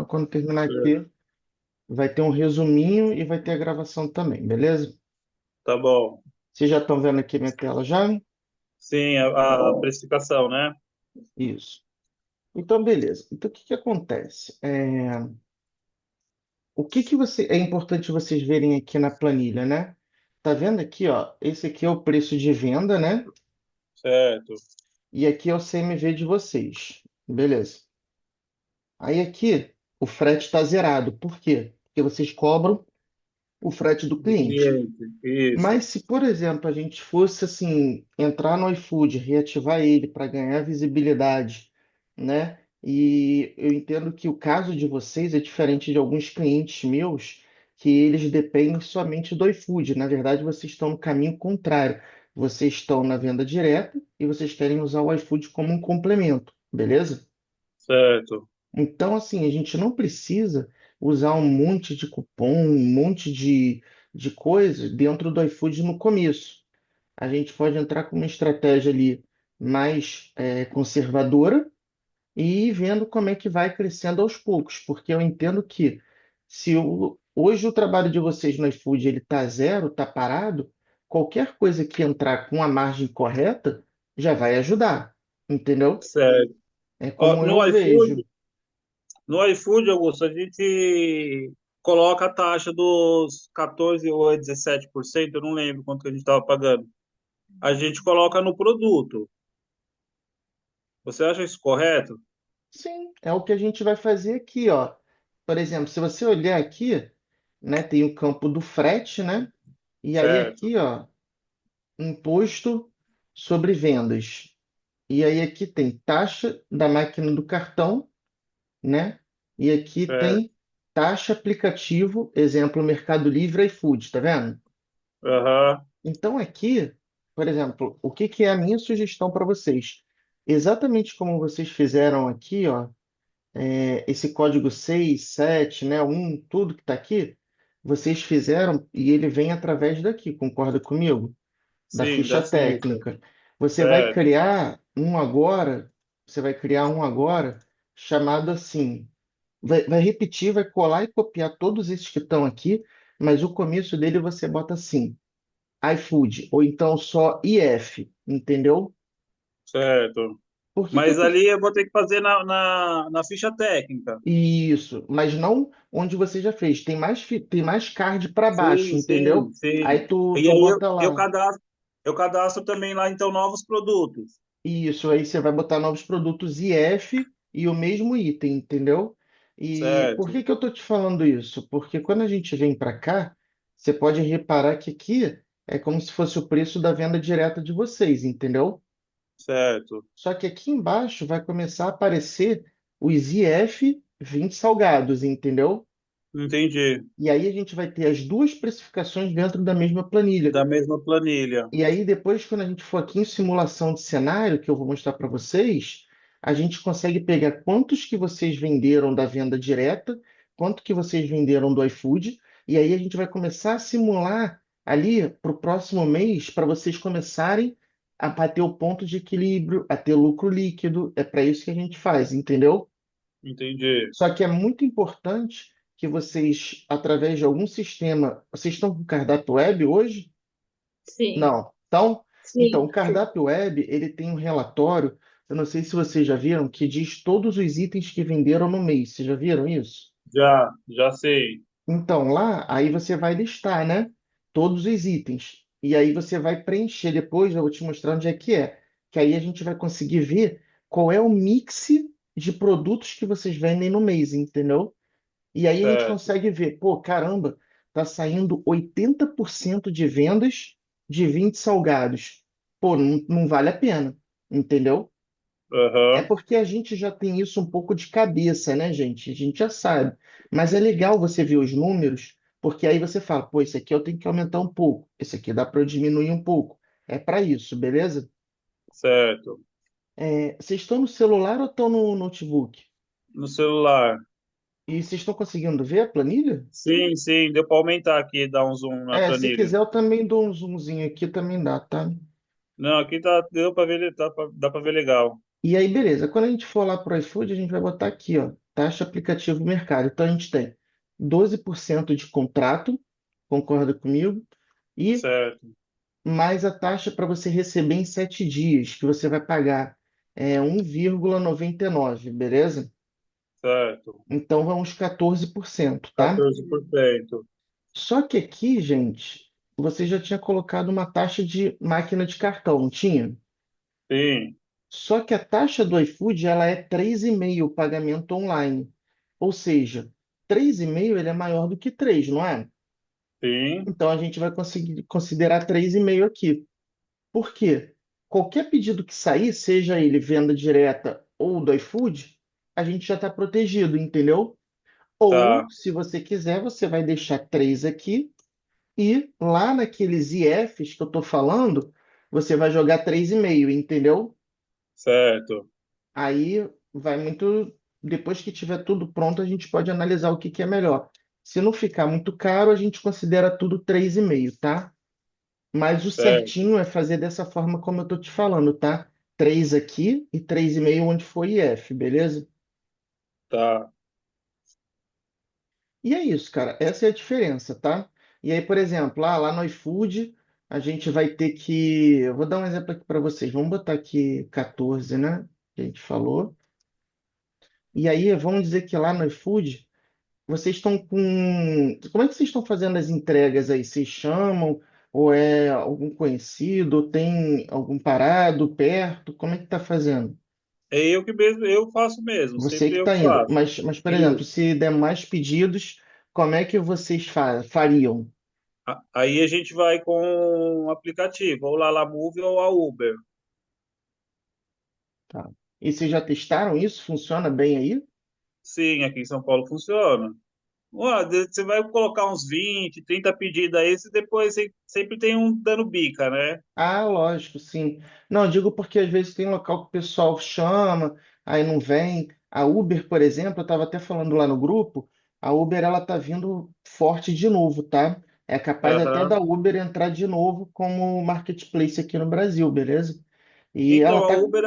Quando terminar Certo. aqui, vai ter um resuminho e vai ter a gravação também, beleza? Tá bom. Vocês já estão vendo aqui minha tela já? Sim, a precificação, né? Isso. Então, beleza. Então, o que que acontece? O que que é importante vocês verem aqui na planilha, né? Tá vendo aqui, ó? Esse aqui é o preço de venda, né? Certo, E aqui é o CMV de vocês. Beleza. Aí aqui o frete está zerado. Por quê? Porque vocês cobram o frete do do cliente. cliente. Isso. Mas se, por exemplo, a gente fosse assim, entrar no iFood, reativar ele para ganhar visibilidade, né? E eu entendo que o caso de vocês é diferente de alguns clientes meus, que eles dependem somente do iFood. Na verdade, vocês estão no caminho contrário. Vocês estão na venda direta e vocês querem usar o iFood como um complemento, beleza? Certo, Então, assim, a gente não precisa usar um monte de cupom, um monte de coisa dentro do iFood no começo. A gente pode entrar com uma estratégia ali mais conservadora e ir vendo como é que vai crescendo aos poucos, porque eu entendo que se hoje o trabalho de vocês no iFood ele tá zero, tá parado, qualquer coisa que entrar com a margem correta já vai ajudar, entendeu? certo. É Ó, como eu vejo. no iFood, Augusto, a gente coloca a taxa dos 14 ou 17%, eu não lembro quanto que a gente estava pagando. A gente coloca no produto. Você acha isso correto? Sim, é o que a gente vai fazer aqui, ó. Por exemplo, se você olhar aqui, né, tem o campo do frete, né? E aí Certo, aqui, ó, imposto sobre vendas. E aí aqui tem taxa da máquina do cartão, né? E aqui certo. tem taxa aplicativo, exemplo, Mercado Livre e iFood, tá vendo? Aham. Então aqui, por exemplo, o que que é a minha sugestão para vocês? Exatamente como vocês fizeram aqui, ó, esse código 6, 7, né, um, tudo que está aqui, vocês fizeram e ele vem através daqui, concorda comigo? Da Sim, ficha da cifra. técnica. Você vai Certo, criar um agora, você vai criar um agora chamado assim. Vai repetir, vai colar e copiar todos esses que estão aqui, mas o começo dele você bota assim, iFood, ou então só IF, entendeu? certo. Por que que eu Mas tô ali eu vou ter que fazer na ficha técnica. Isso, mas não onde você já fez. Tem mais card para baixo, Sim, sim, entendeu? Aí sim. E tu aí bota eu lá. cadastro também lá, então, novos produtos. Isso, aí você vai botar novos produtos IF e o mesmo item, entendeu? E por Certo, que que eu tô te falando isso? Porque quando a gente vem para cá, você pode reparar que aqui é como se fosse o preço da venda direta de vocês, entendeu? certo. Só que aqui embaixo vai começar a aparecer os IF 20 salgados, entendeu? Entendi. E aí a gente vai ter as duas precificações dentro da mesma planilha. Da mesma planilha. E aí depois, quando a gente for aqui em simulação de cenário, que eu vou mostrar para vocês, a gente consegue pegar quantos que vocês venderam da venda direta, quanto que vocês venderam do iFood, e aí a gente vai começar a simular ali para o próximo mês, para vocês começarem a bater o ponto de equilíbrio, a ter lucro líquido. É para isso que a gente faz, entendeu? Entendi. Só que é muito importante que vocês, através de algum sistema, vocês estão com cardápio web hoje? Sim, Não. Então, sim, o cardápio web, ele tem um relatório, eu não sei se vocês já viram, que diz todos os itens que venderam no mês. Vocês já viram isso? Já sei. Então, lá, aí você vai listar, né? Todos os itens. E aí você vai preencher depois, eu vou te mostrar onde é que é. Que aí a gente vai conseguir ver qual é o mix de produtos que vocês vendem no mês, entendeu? E aí a gente Certo. consegue ver, pô, caramba, tá saindo 80% de vendas de 20 salgados. Pô, não vale a pena, entendeu? É Aham. porque a gente já tem isso um pouco de cabeça, né, gente? A gente já sabe. Mas é legal você ver os números, porque aí você fala, pô, esse aqui eu tenho que aumentar um pouco, esse aqui dá para eu diminuir um pouco. É para isso, beleza? Certo. Vocês estão no celular ou estão no notebook? No celular. E vocês estão conseguindo ver a planilha? Sim, sim. Deu para aumentar aqui, dar um zoom na Se planilha. quiser, eu também dou um zoomzinho aqui, também dá, tá? Não, aqui deu para ver, dá para ver legal. E aí, beleza. Quando a gente for lá pro iFood, a gente vai botar aqui, ó. taxa aplicativo mercado. Então a gente tem 12% de contrato, concorda comigo? E certo, mais a taxa para você receber em 7 dias, que você vai pagar 1,99, beleza? certo. Então vamos 14%, tá? 14%. Só que aqui, gente, você já tinha colocado uma taxa de máquina de cartão, não tinha? Sim, Só que a taxa do iFood, ela é 3,5 o pagamento online. Ou seja, 3,5 ele é maior do que 3, não é? sim, Então a gente vai conseguir considerar 3,5 aqui. Por quê? Qualquer pedido que sair, seja ele venda direta ou do iFood, a gente já está protegido, entendeu? Ou, tá, se você quiser, você vai deixar 3 aqui e lá naqueles IFs que eu estou falando, você vai jogar 3,5, entendeu? certo, Aí vai muito. Depois que tiver tudo pronto, a gente pode analisar o que que é melhor. Se não ficar muito caro, a gente considera tudo 3,5, tá? Mas o certo, certinho é fazer dessa forma como eu tô te falando, tá? 3 aqui e 3,5 onde for IF, beleza? tá. E é isso, cara. Essa é a diferença, tá? E aí, por exemplo, lá no iFood, a gente vai ter que. Eu vou dar um exemplo aqui para vocês. Vamos botar aqui 14, né? Que a gente falou. E aí, vamos dizer que lá no iFood, vocês estão com. Como é que vocês estão fazendo as entregas aí? Vocês chamam? Ou é algum conhecido? Ou tem algum parado perto? Como é que tá fazendo? É eu que mesmo, eu faço mesmo, Você que sempre eu está que indo. faço. Mas, por exemplo, Isso. se der mais pedidos, como é que vocês fariam? Aí a gente vai com o aplicativo, ou lá Move ou a Uber. Tá. E vocês já testaram isso? Funciona bem aí? Sim, aqui em São Paulo funciona. Você vai colocar uns 20, 30 pedidos aí, e depois sempre tem um dando bica, né? Ah, lógico, sim. Não, digo porque às vezes tem local que o pessoal chama, aí não vem. A Uber, por exemplo, eu estava até falando lá no grupo, a Uber ela tá vindo forte de novo, tá? É capaz até da Aham. Uber entrar de novo como marketplace aqui no Brasil, beleza? E ela Então, a tá. Uber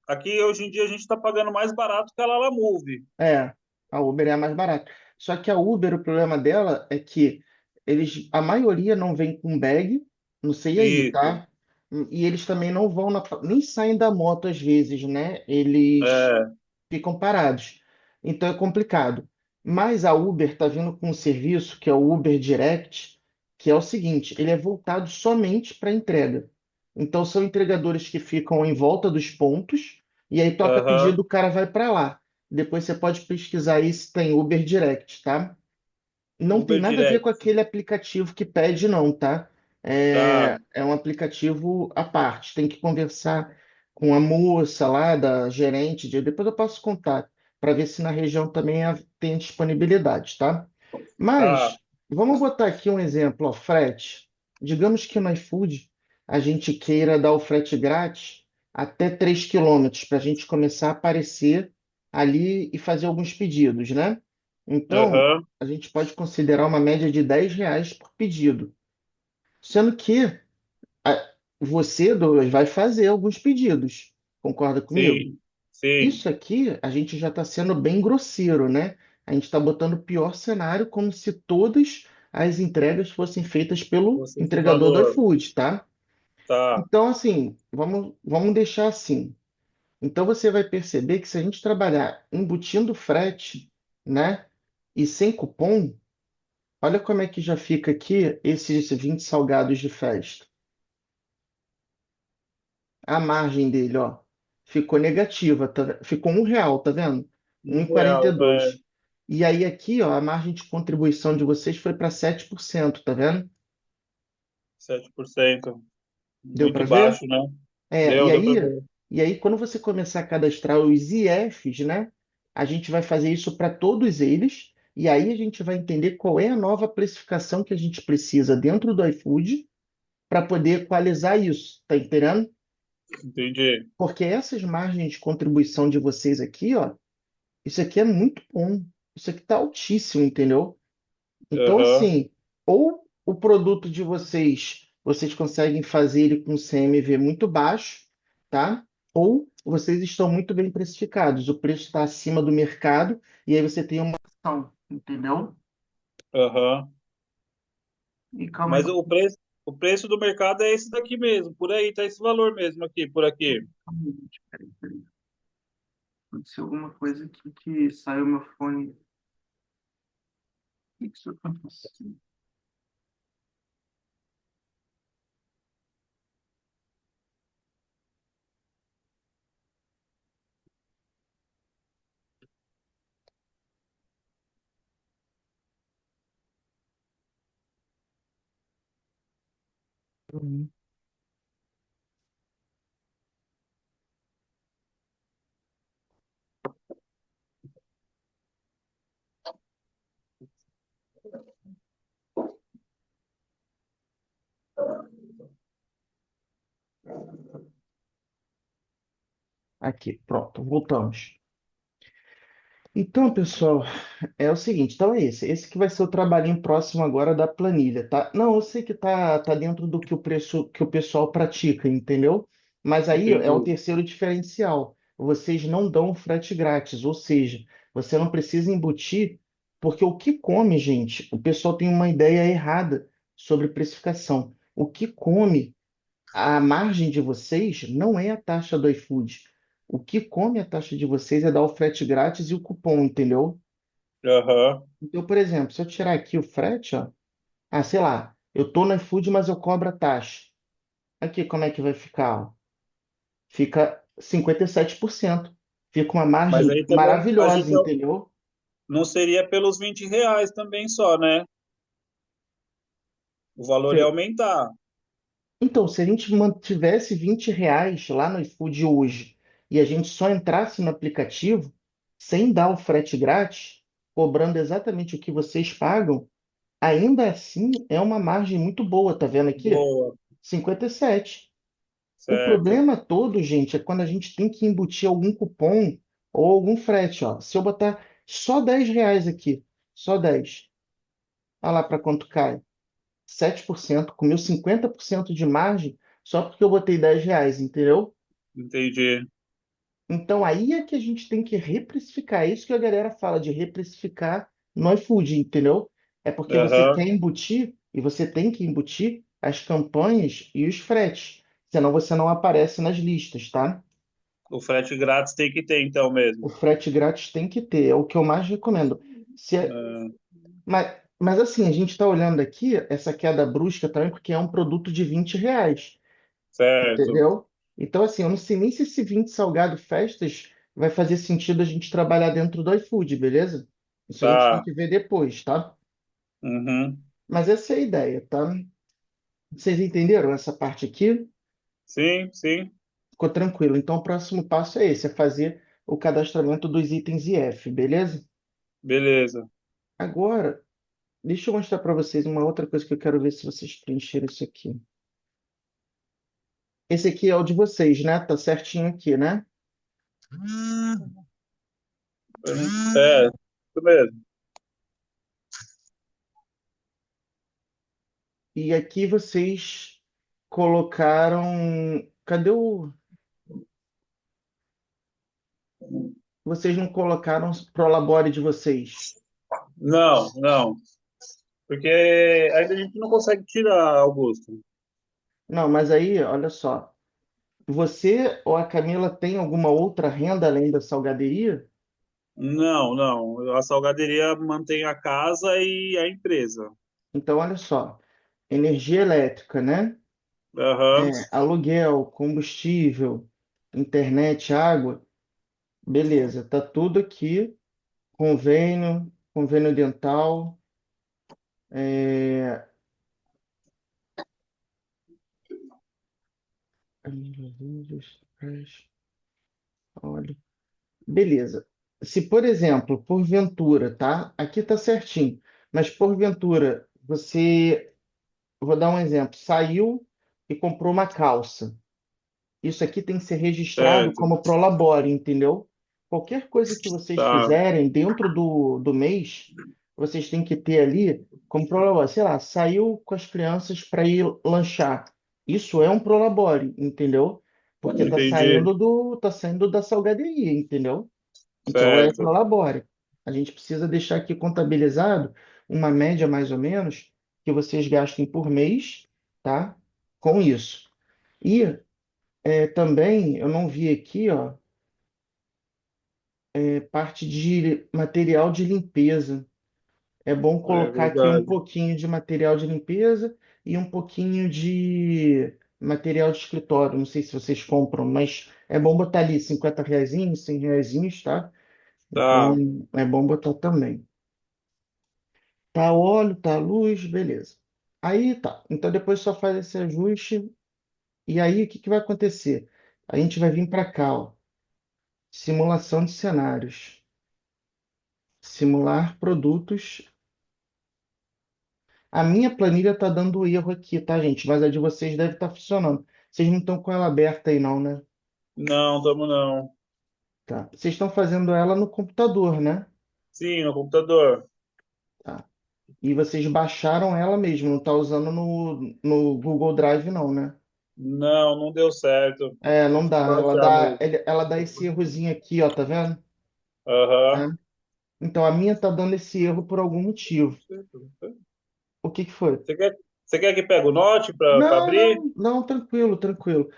aqui hoje em dia a gente está pagando mais barato que a Lala Move. É, a Uber é a mais barata. Só que a Uber, o problema dela é que a maioria não vem com bag, não sei aí, Isso. tá? E eles também não vão nem saem da moto às vezes, né? Eles É, ficam parados. Então é complicado. Mas a Uber está vindo com um serviço que é o Uber Direct, que é o seguinte, ele é voltado somente para entrega. Então são entregadores que ficam em volta dos pontos e aí toca aham. pedido, o cara vai para lá. Depois você pode pesquisar aí se tem Uber Direct, tá? Não tem Uber nada a ver Direct. com aquele aplicativo que pede, não, tá? Tá, É um aplicativo à parte. Tem que conversar com a moça lá, da gerente. Depois eu passo contato para ver se na região também tem disponibilidade, tá? tá. Mas vamos botar aqui um exemplo, ó, frete. Digamos que no iFood a gente queira dar o frete grátis até 3 quilômetros para a gente começar a aparecer ali e fazer alguns pedidos, né? Então, Aham. a gente pode considerar uma média de R$ 10 por pedido. Sendo que você, Douglas, vai fazer alguns pedidos. Concorda comigo? Sim, sim. Isso aqui, a gente já está sendo bem grosseiro, né? A gente está botando o pior cenário como se todas as entregas fossem feitas pelo Você esse entregador do valor. iFood, tá? Tá. Então, assim, vamos deixar assim. Então, você vai perceber que se a gente trabalhar embutindo frete, né? E sem cupom, olha como é que já fica aqui esses 20 salgados de festa. A margem dele, ó, ficou negativa, ficou R$ 1, tá vendo? Um e quarenta e R$ 1 dois. E aí aqui, ó, a margem de contribuição de vocês foi para 7%, tá vendo? 7%. Deu Muito para ver? baixo, né? É, Deu para ver. e aí quando você começar a cadastrar os IFs, né, a gente vai fazer isso para todos eles, e aí a gente vai entender qual é a nova precificação que a gente precisa dentro do iFood para poder equalizar isso, tá entendendo? Entendi. Porque essas margens de contribuição de vocês aqui, ó, isso aqui é muito bom. Isso aqui tá altíssimo, entendeu? Então, Aham. assim, ou o produto de vocês, vocês conseguem fazer ele com CMV muito baixo, tá? ou vocês estão muito bem precificados, o preço está acima do mercado e aí você tem uma ação, entendeu? Aham. E calma aí, Mas o preço do mercado é esse daqui mesmo, por aí, tá esse valor mesmo aqui, por aqui. calma aí, gente, peraí. Aconteceu alguma coisa aqui que saiu meu fone. O que que isso aconteceu? Aqui, pronto, voltamos. Então, pessoal, é o seguinte, então é esse que vai ser o trabalhinho próximo agora da planilha, tá? Não, eu sei que tá dentro do que o preço que o pessoal pratica, entendeu? Mas aí é o Entendi. terceiro diferencial. Vocês não dão frete grátis, ou seja, você não precisa embutir, porque o que come, gente, o pessoal tem uma ideia errada sobre precificação. O que come a margem de vocês não é a taxa do iFood. O que come a taxa de vocês é dar o frete grátis e o cupom, entendeu? Aham. Então, por exemplo, se eu tirar aqui o frete, ó, sei lá, eu tô no iFood, mas eu cobro a taxa. Aqui, como é que vai ficar? Ó? Fica 57%. Fica uma Mas margem aí também a maravilhosa, gente entendeu? não seria pelos R$ 20 também só, né? O valor ia aumentar. Então, se a gente mantivesse R$ 20 lá no iFood hoje e a gente só entrasse no aplicativo, sem dar o frete grátis, cobrando exatamente o que vocês pagam, ainda assim é uma margem muito boa, tá vendo aqui? Boa, 57. O certo. problema todo, gente, é quando a gente tem que embutir algum cupom ou algum frete, ó. Se eu botar só R$ 10 aqui, só 10, olha lá para quanto cai. 7%, comiu 50% de margem só porque eu botei R$ 10, entendeu? Entendi. Então aí é que a gente tem que reprecificar. É isso que a galera fala de reprecificar no iFood, entendeu? É porque você Aham. quer embutir e você tem que embutir as campanhas e os fretes, senão você não aparece nas listas, tá? O frete grátis tem que ter então O mesmo. frete grátis tem que ter, é o que eu mais recomendo. Se é- Ah, mas assim, a gente está olhando aqui essa queda brusca também porque é um produto de R$ 20. certo. Entendeu? Então, assim, eu não sei nem se esse 20 salgado festas vai fazer sentido a gente trabalhar dentro do iFood, beleza? Isso a gente tem Tá. que ver depois, tá? Uhum. Mas essa é a ideia, tá? Vocês entenderam essa parte aqui? Sim, sim. Ficou tranquilo. Então, o próximo passo é esse, é fazer o cadastramento dos itens IF, beleza? Beleza. Agora, deixa eu mostrar para vocês uma outra coisa que eu quero ver se vocês preencheram isso aqui. Esse aqui é o de vocês, né? Tá certinho aqui, né? É, isso mesmo. E aqui vocês colocaram. Cadê o. Vocês não colocaram o Prolabore de vocês? Não, não. Porque ainda a gente não consegue tirar, Augusto. Não, mas aí, olha só. Você ou a Camila tem alguma outra renda além da salgaderia? Não, não. A salgaderia mantém a casa e a empresa. Então, olha só. Energia elétrica, né? Aham, Aluguel, combustível, internet, água. Beleza, tá tudo aqui. Convênio dental. É... Olha. Beleza. Se, por exemplo, porventura, tá? Aqui tá certinho, mas porventura você, vou dar um exemplo, saiu e comprou uma calça. Isso aqui tem que ser registrado certo. como Prolabore, entendeu? Qualquer coisa que vocês Tá. fizerem dentro do mês, vocês têm que ter ali como Prolabore. Sei lá, saiu com as crianças para ir lanchar. Isso é um Prolabore, entendeu? porque Entendi. tá saindo da salgaderia, entendeu? Então é Certo. colabore. A gente precisa deixar aqui contabilizado uma média mais ou menos que vocês gastem por mês, tá? Com isso. E também eu não vi aqui, ó, parte de material de limpeza. É bom É colocar aqui um verdade. pouquinho de material de limpeza e um pouquinho de material de escritório. Não sei se vocês compram, mas é bom botar ali 50 reaisinhos, 100 reaisinhos, tá? Tá. Então é bom botar também. Tá óleo, tá luz, beleza. Aí tá. Então depois só faz esse ajuste. E aí o que que vai acontecer? A gente vai vir para cá, ó. Simulação de cenários. Simular produtos. A minha planilha tá dando erro aqui, tá, gente? Mas a de vocês deve estar funcionando. Vocês não estão com ela aberta aí, não, né? Não, tamo não. Tá. Vocês estão fazendo ela no computador, né? Sim, no computador. Tá. E vocês baixaram ela mesmo, não tá usando no Google Drive, não, né? Não, não deu certo. É, não Tive que dá. baixar mesmo. Ela dá esse errozinho aqui, ó, tá vendo? Aham. Tá? Então a minha tá dando esse erro por algum motivo. O que que foi? Você quer que pegue o note para Não, abrir? não, não, tranquilo, tranquilo.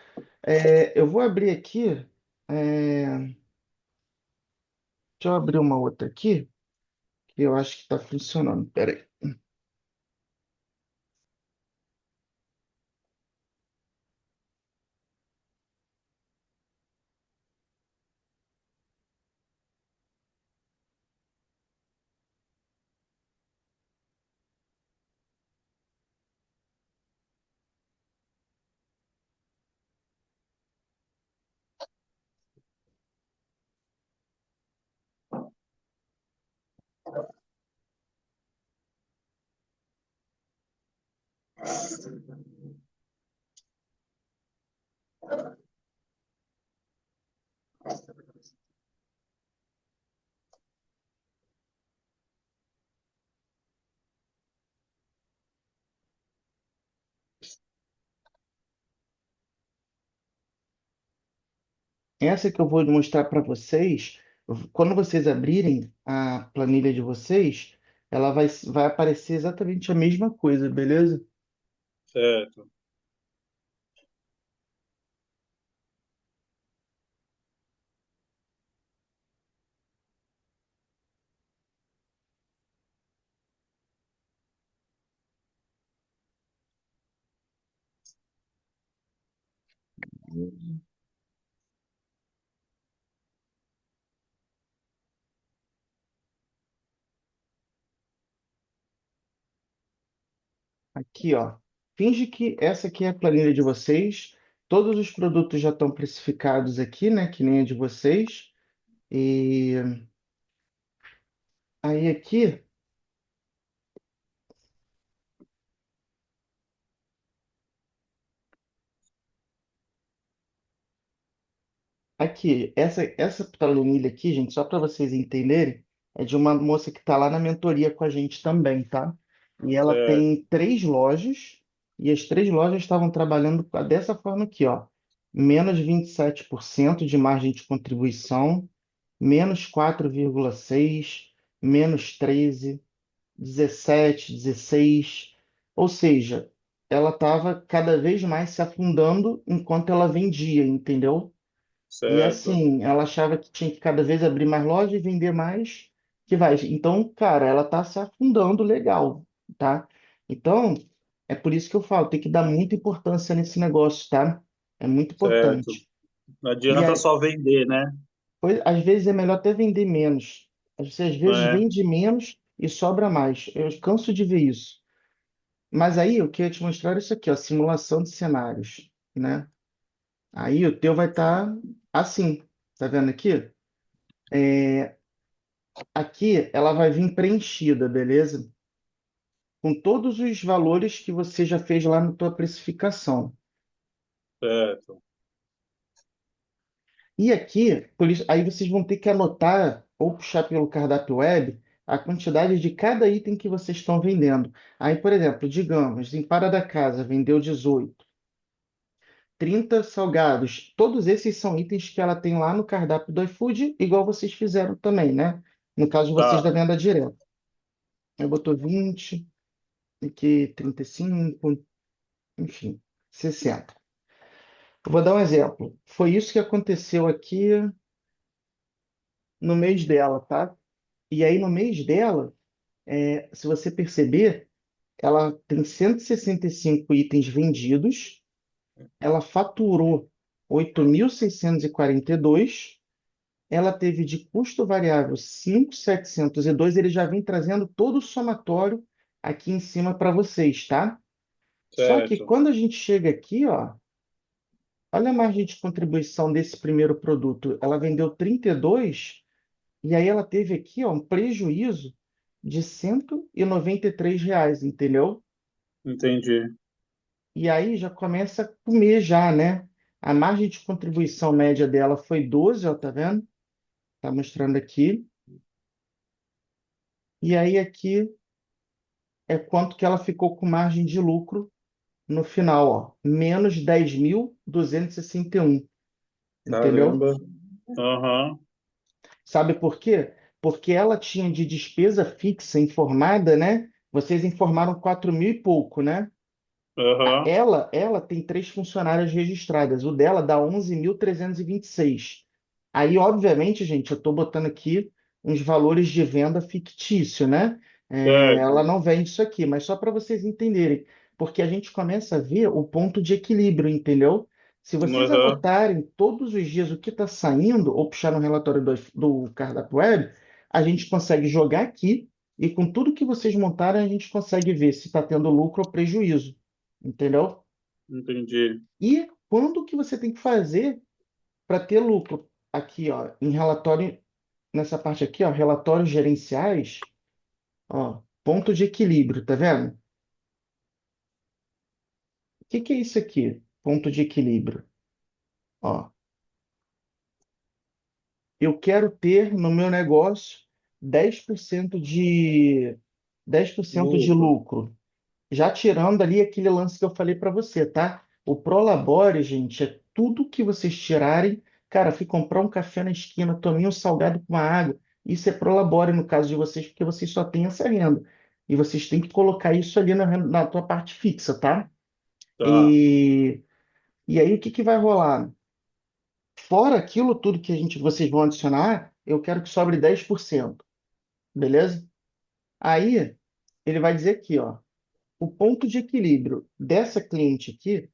Eu vou abrir aqui. Deixa eu abrir uma outra aqui, que eu acho que está funcionando. Peraí. Essa que eu vou mostrar para vocês, quando vocês abrirem a planilha de vocês, ela vai aparecer exatamente a mesma coisa, beleza? Certo, Aqui, ó. Finge que essa aqui é a planilha de vocês. Todos os produtos já estão precificados aqui, né? Que nem a de vocês. E aí aqui, essa planilha aqui, gente, só para vocês entenderem, é de uma moça que está lá na mentoria com a gente também, tá? E ela certo, tem 3 lojas, e as 3 lojas estavam trabalhando dessa forma aqui, ó. Menos 27% de margem de contribuição, menos 4,6, menos 13, 17, 16. Ou seja, ela estava cada vez mais se afundando enquanto ela vendia, entendeu? E certo, assim, ela achava que tinha que cada vez abrir mais loja e vender mais, que vai. Então, cara, ela tá se afundando legal, tá? Então, é por isso que eu falo, tem que dar muita importância nesse negócio, tá? É muito certo. importante. Não E adianta aí, só vender, né? às vezes é melhor até vender menos. Você às vezes É, vende menos e sobra mais. Eu canso de ver isso. Mas aí eu queria te mostrar isso aqui, ó, simulação de cenários, né? Aí o teu vai estar assim, tá vendo aqui? Aqui ela vai vir preenchida, beleza? Com todos os valores que você já fez lá na tua precificação. certo, E aqui, por isso, aí vocês vão ter que anotar ou puxar pelo cardápio web a quantidade de cada item que vocês estão vendendo. Aí, por exemplo, digamos, em Para da Casa vendeu 18, 30 salgados. Todos esses são itens que ela tem lá no cardápio do iFood, igual vocês fizeram também, né? No caso de vocês da Tá, venda direta. Eu botou 20, aqui 35, enfim, 60. Eu vou dar um exemplo. Foi isso que aconteceu aqui no mês dela, tá? E aí, no mês dela, se você perceber, ela tem 165 itens vendidos, ela faturou 8.642, ela teve de custo variável 5.702, ele já vem trazendo todo o somatório aqui em cima para vocês, tá? Só que certo. quando a gente chega aqui, ó, olha a margem de contribuição desse primeiro produto. Ela vendeu 32 e aí ela teve aqui, ó, um prejuízo de R$ 193, entendeu? Entendi. E aí já começa a comer já, né? A margem de contribuição média dela foi 12, ó, tá vendo? Tá mostrando aqui. E aí aqui é quanto que ela ficou com margem de lucro no final, ó, menos 10.261, entendeu? Caramba. Aham, Sabe por quê? Porque ela tinha de despesa fixa informada, né? Vocês informaram 4 mil e pouco, né? aham. Ela tem três funcionárias registradas. O dela dá 11.326. Aí, obviamente, gente, eu estou botando aqui uns valores de venda fictício, né? Ela Certo. não vende isso aqui, mas só para vocês entenderem, porque a gente começa a ver o ponto de equilíbrio, entendeu? Se vocês Aham. anotarem todos os dias o que está saindo, ou puxar no relatório do cardápio web, a gente consegue jogar aqui e com tudo que vocês montarem, a gente consegue ver se está tendo lucro ou prejuízo. Entendeu? Entendi. E quando que você tem que fazer para ter lucro? Aqui, ó, em relatório, nessa parte aqui, ó, relatórios gerenciais, ó, ponto de equilíbrio, tá vendo? O que que é isso aqui? Ponto de equilíbrio. Ó, eu quero ter no meu negócio 10% de 10% de Lucro. lucro. Já tirando ali aquele lance que eu falei para você, tá? O Prolabore, gente, é tudo que vocês tirarem. Cara, fui comprar um café na esquina, tomei um salgado com uma água. Isso é Prolabore no caso de vocês, porque vocês só têm essa renda. E vocês têm que colocar isso ali na tua parte fixa, tá? Tá. E, e aí, o que que vai rolar? Fora aquilo tudo que vocês vão adicionar, eu quero que sobre 10%, beleza? Aí, ele vai dizer aqui, ó. O ponto de equilíbrio dessa cliente aqui,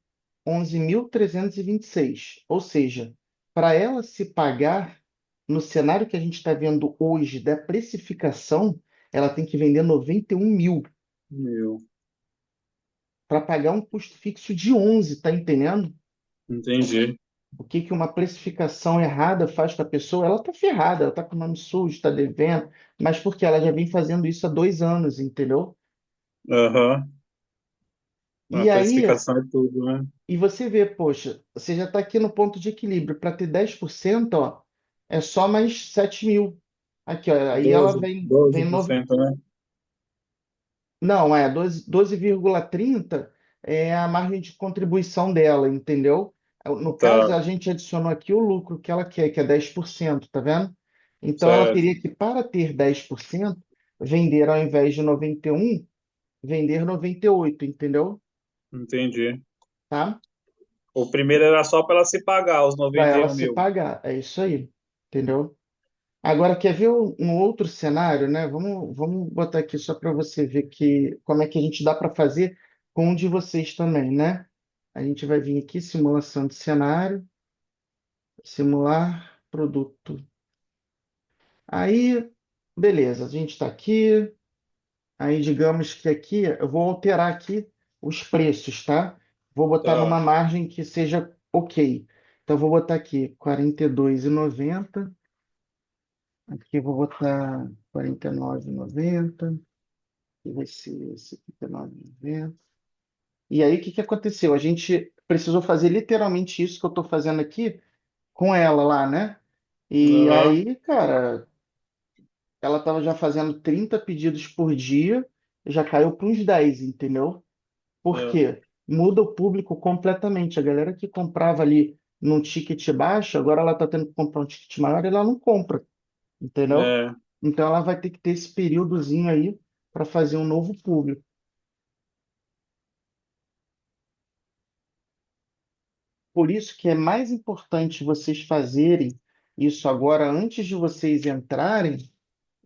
11.326. Ou seja, para ela se pagar, no cenário que a gente está vendo hoje da precificação, ela tem que vender 91 mil Meu. para pagar um custo fixo de 11, tá entendendo? Entendi. O que que uma precificação errada faz com a pessoa? Ela está ferrada, ela está com o nome sujo, está devendo, mas porque ela já vem fazendo isso há 2 anos, entendeu? Aham. A E aí, precificação é tudo, né? e você vê, poxa, você já está aqui no ponto de equilíbrio. Para ter 10%, ó, é só mais 7 mil. Aqui, ó, aí ela doze vem doze por cento, né? não, 12,30 é a margem de contribuição dela, entendeu? No caso, Tá, a gente adicionou aqui o lucro que ela quer, que é 10%, tá vendo? Então, ela certo. teria que, para ter 10%, vender ao invés de 91, vender 98, entendeu? Entendi. Tá? O primeiro era só para ela se pagar, os Para noventa e ela um se mil. pagar, é isso aí, entendeu? Agora, quer ver um outro cenário, né? Vamos botar aqui só para você ver como é que a gente dá para fazer com um de vocês também, né? A gente vai vir aqui, simulação de cenário, simular produto. Aí, beleza, a gente está aqui. Aí, digamos que aqui, eu vou alterar aqui os preços, tá? Vou botar Tá, numa margem que seja ok. Então, vou botar aqui 42,90. Aqui eu vou botar 49,90. E vai ser 79,90. E aí, o que que aconteceu? A gente precisou fazer literalmente isso que eu estou fazendo aqui com ela lá, né? E aham, aí, cara, ela estava já fazendo 30 pedidos por dia, já caiu para uns 10, entendeu? Por é, quê? muda o público completamente. A galera que comprava ali num ticket baixo, agora ela está tendo que comprar um ticket maior e ela não compra, entendeu? É, Então ela vai ter que ter esse períodozinho aí para fazer um novo público. Por isso que é mais importante vocês fazerem isso agora antes de vocês entrarem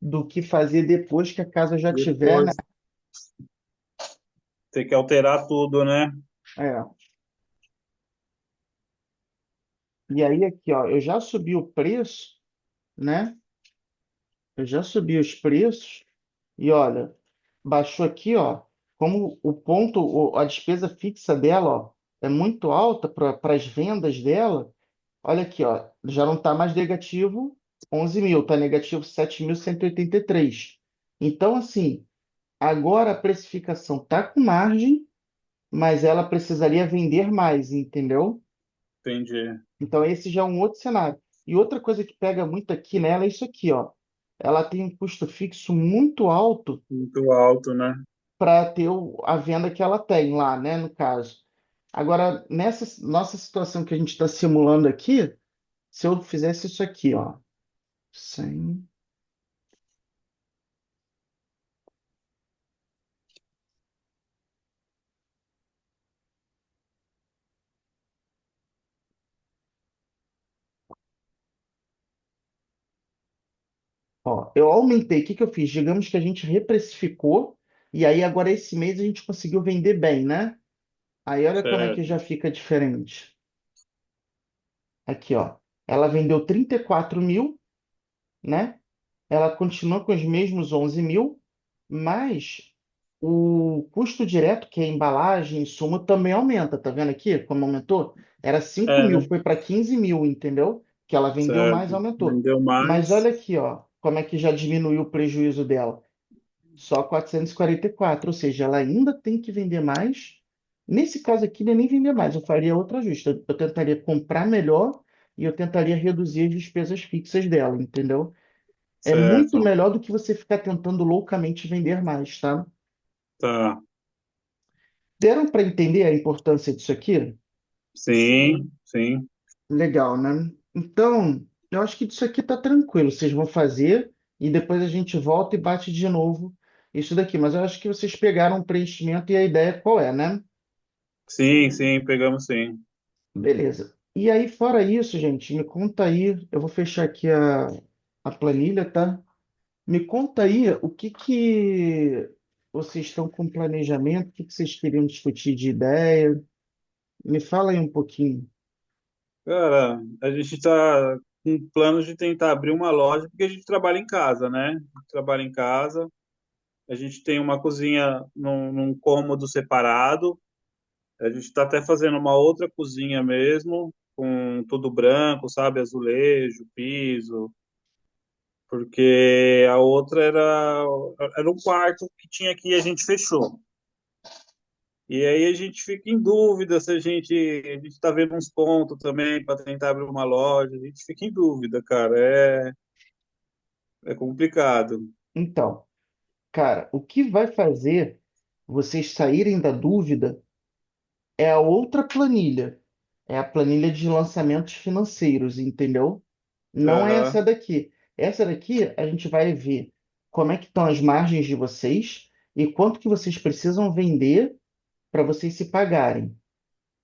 do que fazer depois que a casa já tiver na. depois tem que alterar tudo, né? É. E aí aqui, ó, eu já subi o preço, né? Eu já subi os preços e olha, baixou aqui, ó, como o ponto, a despesa fixa dela, ó, é muito alta para as vendas dela. Olha aqui, ó, já não está mais negativo 11 mil, está negativo 7.183. Então, assim, agora a precificação está com margem, mas ela precisaria vender mais, entendeu? Entendi. Então, esse já é um outro cenário. E outra coisa que pega muito aqui nela é isso aqui, ó. Ela tem um custo fixo muito alto Muito alto, né? para ter a venda que ela tem lá, né, no caso. Agora, nessa nossa situação que a gente está simulando aqui, se eu fizesse isso aqui, ó, 100, ó, eu aumentei. O que que eu fiz? Digamos que a gente reprecificou e aí agora esse mês a gente conseguiu vender bem, né? Aí olha como é que Certo. já fica diferente. Aqui, ó. Ela vendeu 34 mil, né? Ela continua com os mesmos 11 mil, mas o custo direto, que é embalagem, insumo, também aumenta. Tá vendo aqui como aumentou? Era 5 mil, É, foi para 15 mil, entendeu? Que ela vendeu mais, certo. aumentou. Vendeu Mas mais, olha aqui, ó, como é que já diminuiu o prejuízo dela. Só 444, ou seja, ela ainda tem que vender mais. Nesse caso aqui, não é nem vender mais, eu faria outro ajuste. Eu tentaria comprar melhor e eu tentaria reduzir as despesas fixas dela, entendeu? É muito certo. melhor do que você ficar tentando loucamente vender mais, tá? Tá. Deram para entender a importância disso aqui? Sim, sim. Legal, né? Então, eu acho que disso aqui tá tranquilo. Vocês vão fazer e depois a gente volta e bate de novo isso daqui. Mas eu acho que vocês pegaram o preenchimento e a ideia qual é, né? Sim, sim, pegamos sim. Beleza. E aí, fora isso, gente, me conta aí. Eu vou fechar aqui a planilha, tá? Me conta aí o que que vocês estão com planejamento, o que que vocês queriam discutir de ideia. Me fala aí um pouquinho. Cara, a gente está com planos de tentar abrir uma loja, porque a gente trabalha em casa, né? A gente trabalha em casa, a gente tem uma cozinha num cômodo separado, a gente está até fazendo uma outra cozinha mesmo, com tudo branco, sabe? Azulejo, piso, porque a outra era um quarto que tinha aqui e a gente fechou. E aí a gente fica em dúvida se a gente está vendo uns pontos também para tentar abrir uma loja. A gente fica em dúvida, cara. É complicado. Então, cara, o que vai fazer vocês saírem da dúvida é a outra planilha. É a planilha de lançamentos financeiros, entendeu? Não é essa Aham, daqui. Essa daqui a gente vai ver como é que estão as margens de vocês e quanto que vocês precisam vender para vocês se pagarem.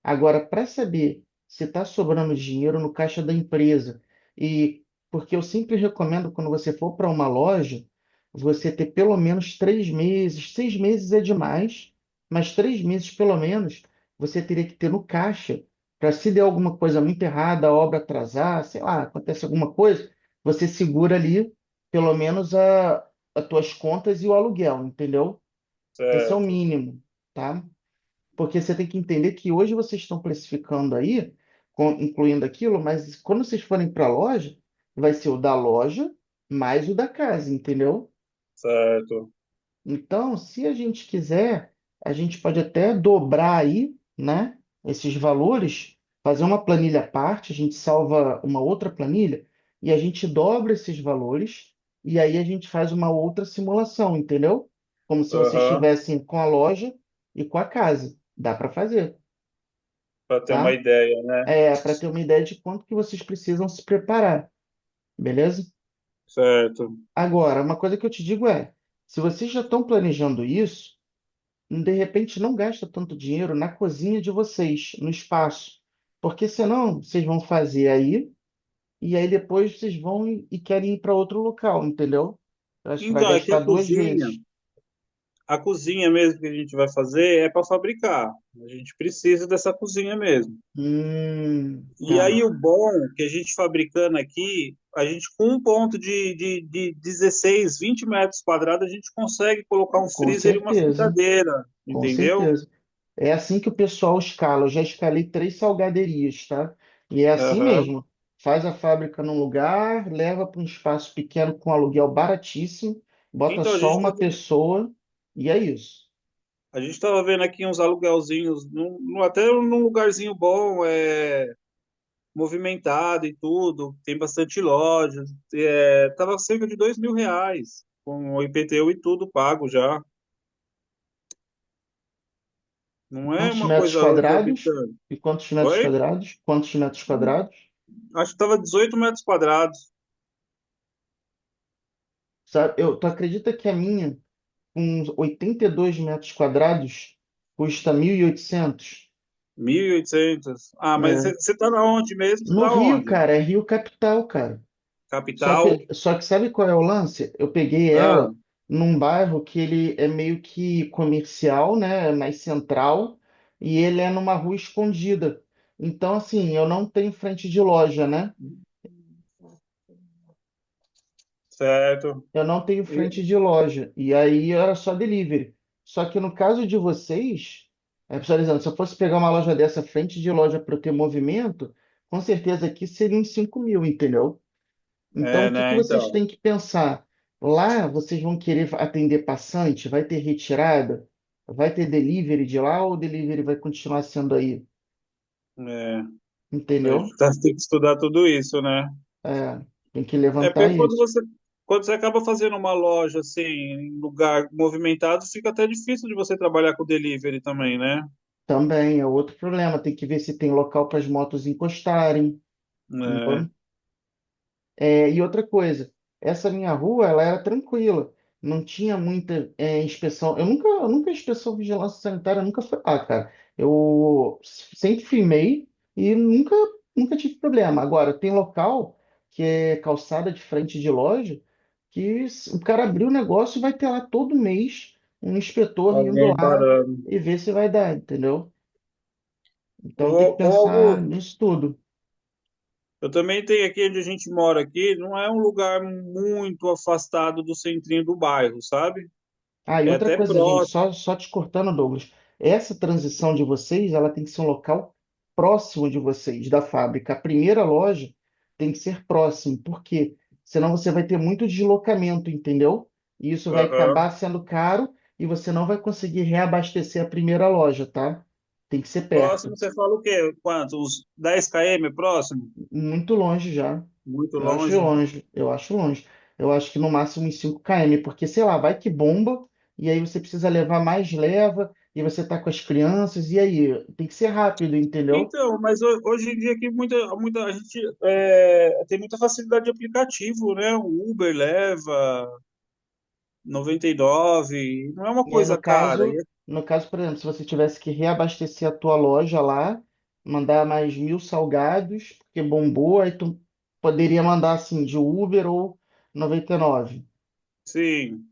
Agora, para saber se está sobrando dinheiro no caixa da empresa, e porque eu sempre recomendo, quando você for para uma loja, você ter pelo menos 3 meses, 6 meses é demais, mas 3 meses pelo menos você teria que ter no caixa, para se der alguma coisa muito errada, a obra atrasar, sei lá, acontece alguma coisa, você segura ali pelo menos as tuas contas e o aluguel, entendeu? Esse é o certo. mínimo, tá? Porque você tem que entender que hoje vocês estão precificando aí, incluindo aquilo, mas quando vocês forem para a loja, vai ser o da loja mais o da casa, entendeu? Certo. Então, se a gente quiser, a gente pode até dobrar aí, né, esses valores, fazer uma planilha à parte, a gente salva uma outra planilha e a gente dobra esses valores e aí a gente faz uma outra simulação, entendeu? Como se vocês Aham, estivessem com a loja e com a casa. Dá para fazer, para ter uma tá? ideia, né? É, para ter uma ideia de quanto que vocês precisam se preparar, beleza? Certo. Agora, uma coisa que eu te digo é, se vocês já estão planejando isso, de repente não gasta tanto dinheiro na cozinha de vocês, no espaço, porque senão vocês vão fazer aí e aí depois vocês vão e querem ir para outro local, entendeu? Eu acho que vai Então, é que gastar duas vezes. a cozinha mesmo que a gente vai fazer é para fabricar. A gente precisa dessa cozinha mesmo. E Tá. aí o bom que a gente fabricando aqui, a gente com um ponto de 16, 20 metros quadrados, a gente consegue colocar um Com freezer e uma certeza, fritadeira, com entendeu? certeza. É assim que o pessoal escala. Eu já escalei 3 salgaderias, tá? E é assim Aham. mesmo. Faz a fábrica num lugar, leva para um espaço pequeno com aluguel baratíssimo, bota Então, só uma pessoa e é isso. a gente estava vendo aqui uns aluguelzinhos, até num lugarzinho bom, movimentado e tudo, tem bastante lojas. Tava cerca de R$ 2.000, com o IPTU e tudo pago já. Não é Quantos uma metros coisa quadrados? exorbitante. E quantos metros Oi? quadrados? Quantos metros quadrados? Acho que tava 18 metros quadrados. Sabe, tu acredita que a minha, com 82 metros quadrados, custa 1.800? 1.800. Ah, mas É. você tá na onde mesmo? Você No tá Rio, onde? cara, é Rio Capital, cara. Capital? Só que sabe qual é o lance? Eu peguei Ah, ela num bairro que ele é meio que comercial, né? É mais central, e ele é numa rua escondida. Então, assim, eu não tenho frente de loja, né? certo. Eu não tenho E- frente de loja. E aí era só delivery. Só que no caso de vocês, visualizando, se eu fosse pegar uma loja dessa, frente de loja para eu ter movimento, com certeza aqui seriam 5.000, entendeu? Então, o que que né, vocês então. têm que pensar? Lá vocês vão querer atender passante? Vai ter retirada? Vai ter delivery de lá ou o delivery vai continuar sendo aí? É, a Entendeu? gente tem que estudar tudo isso, né? É, tem que É levantar porque isso. quando você acaba fazendo uma loja assim, em lugar movimentado, fica até difícil de você trabalhar com delivery também, né? Também é outro problema. Tem que ver se tem local para as motos encostarem. É, Entendeu? É, e outra coisa, essa minha rua, ela era tranquila, não tinha muita inspeção. Eu nunca inspeção vigilância sanitária, nunca fui lá, cara. Eu sempre filmei e nunca tive problema. Agora, tem local que é calçada de frente de loja, que o cara abriu o negócio e vai ter lá todo mês um inspetor indo alguém lá parando. e ver se vai dar, entendeu? Então tem que Ô, pensar Augusto, nisso tudo. eu também tenho aqui onde a gente mora aqui, não é um lugar muito afastado do centrinho do bairro, sabe? Ah, e É outra até coisa, gente, próximo. só te cortando, Douglas, essa transição de vocês, ela tem que ser um local próximo de vocês, da fábrica. A primeira loja tem que ser próximo, porque senão você vai ter muito deslocamento, entendeu? E isso vai Aham. acabar sendo caro e você não vai conseguir reabastecer a primeira loja, tá? Tem que ser perto. Próximo, você fala o quê? Quanto? Uns 10 km próximo? Muito longe já. Muito Eu acho longe? longe, eu acho longe. Eu acho que no máximo uns 5 km, porque sei lá, vai que bomba, e aí você precisa levar mais leva, e você tá com as crianças, e aí? Tem que ser rápido, entendeu? Então, mas hoje em dia aqui a gente tem muita facilidade de aplicativo, né? O Uber leva 99, não é uma E aí, coisa cara. no caso, por exemplo, se você tivesse que reabastecer a tua loja lá, mandar mais 1.000 salgados, porque bombou, aí tu poderia mandar assim, de Uber ou 99. Sim.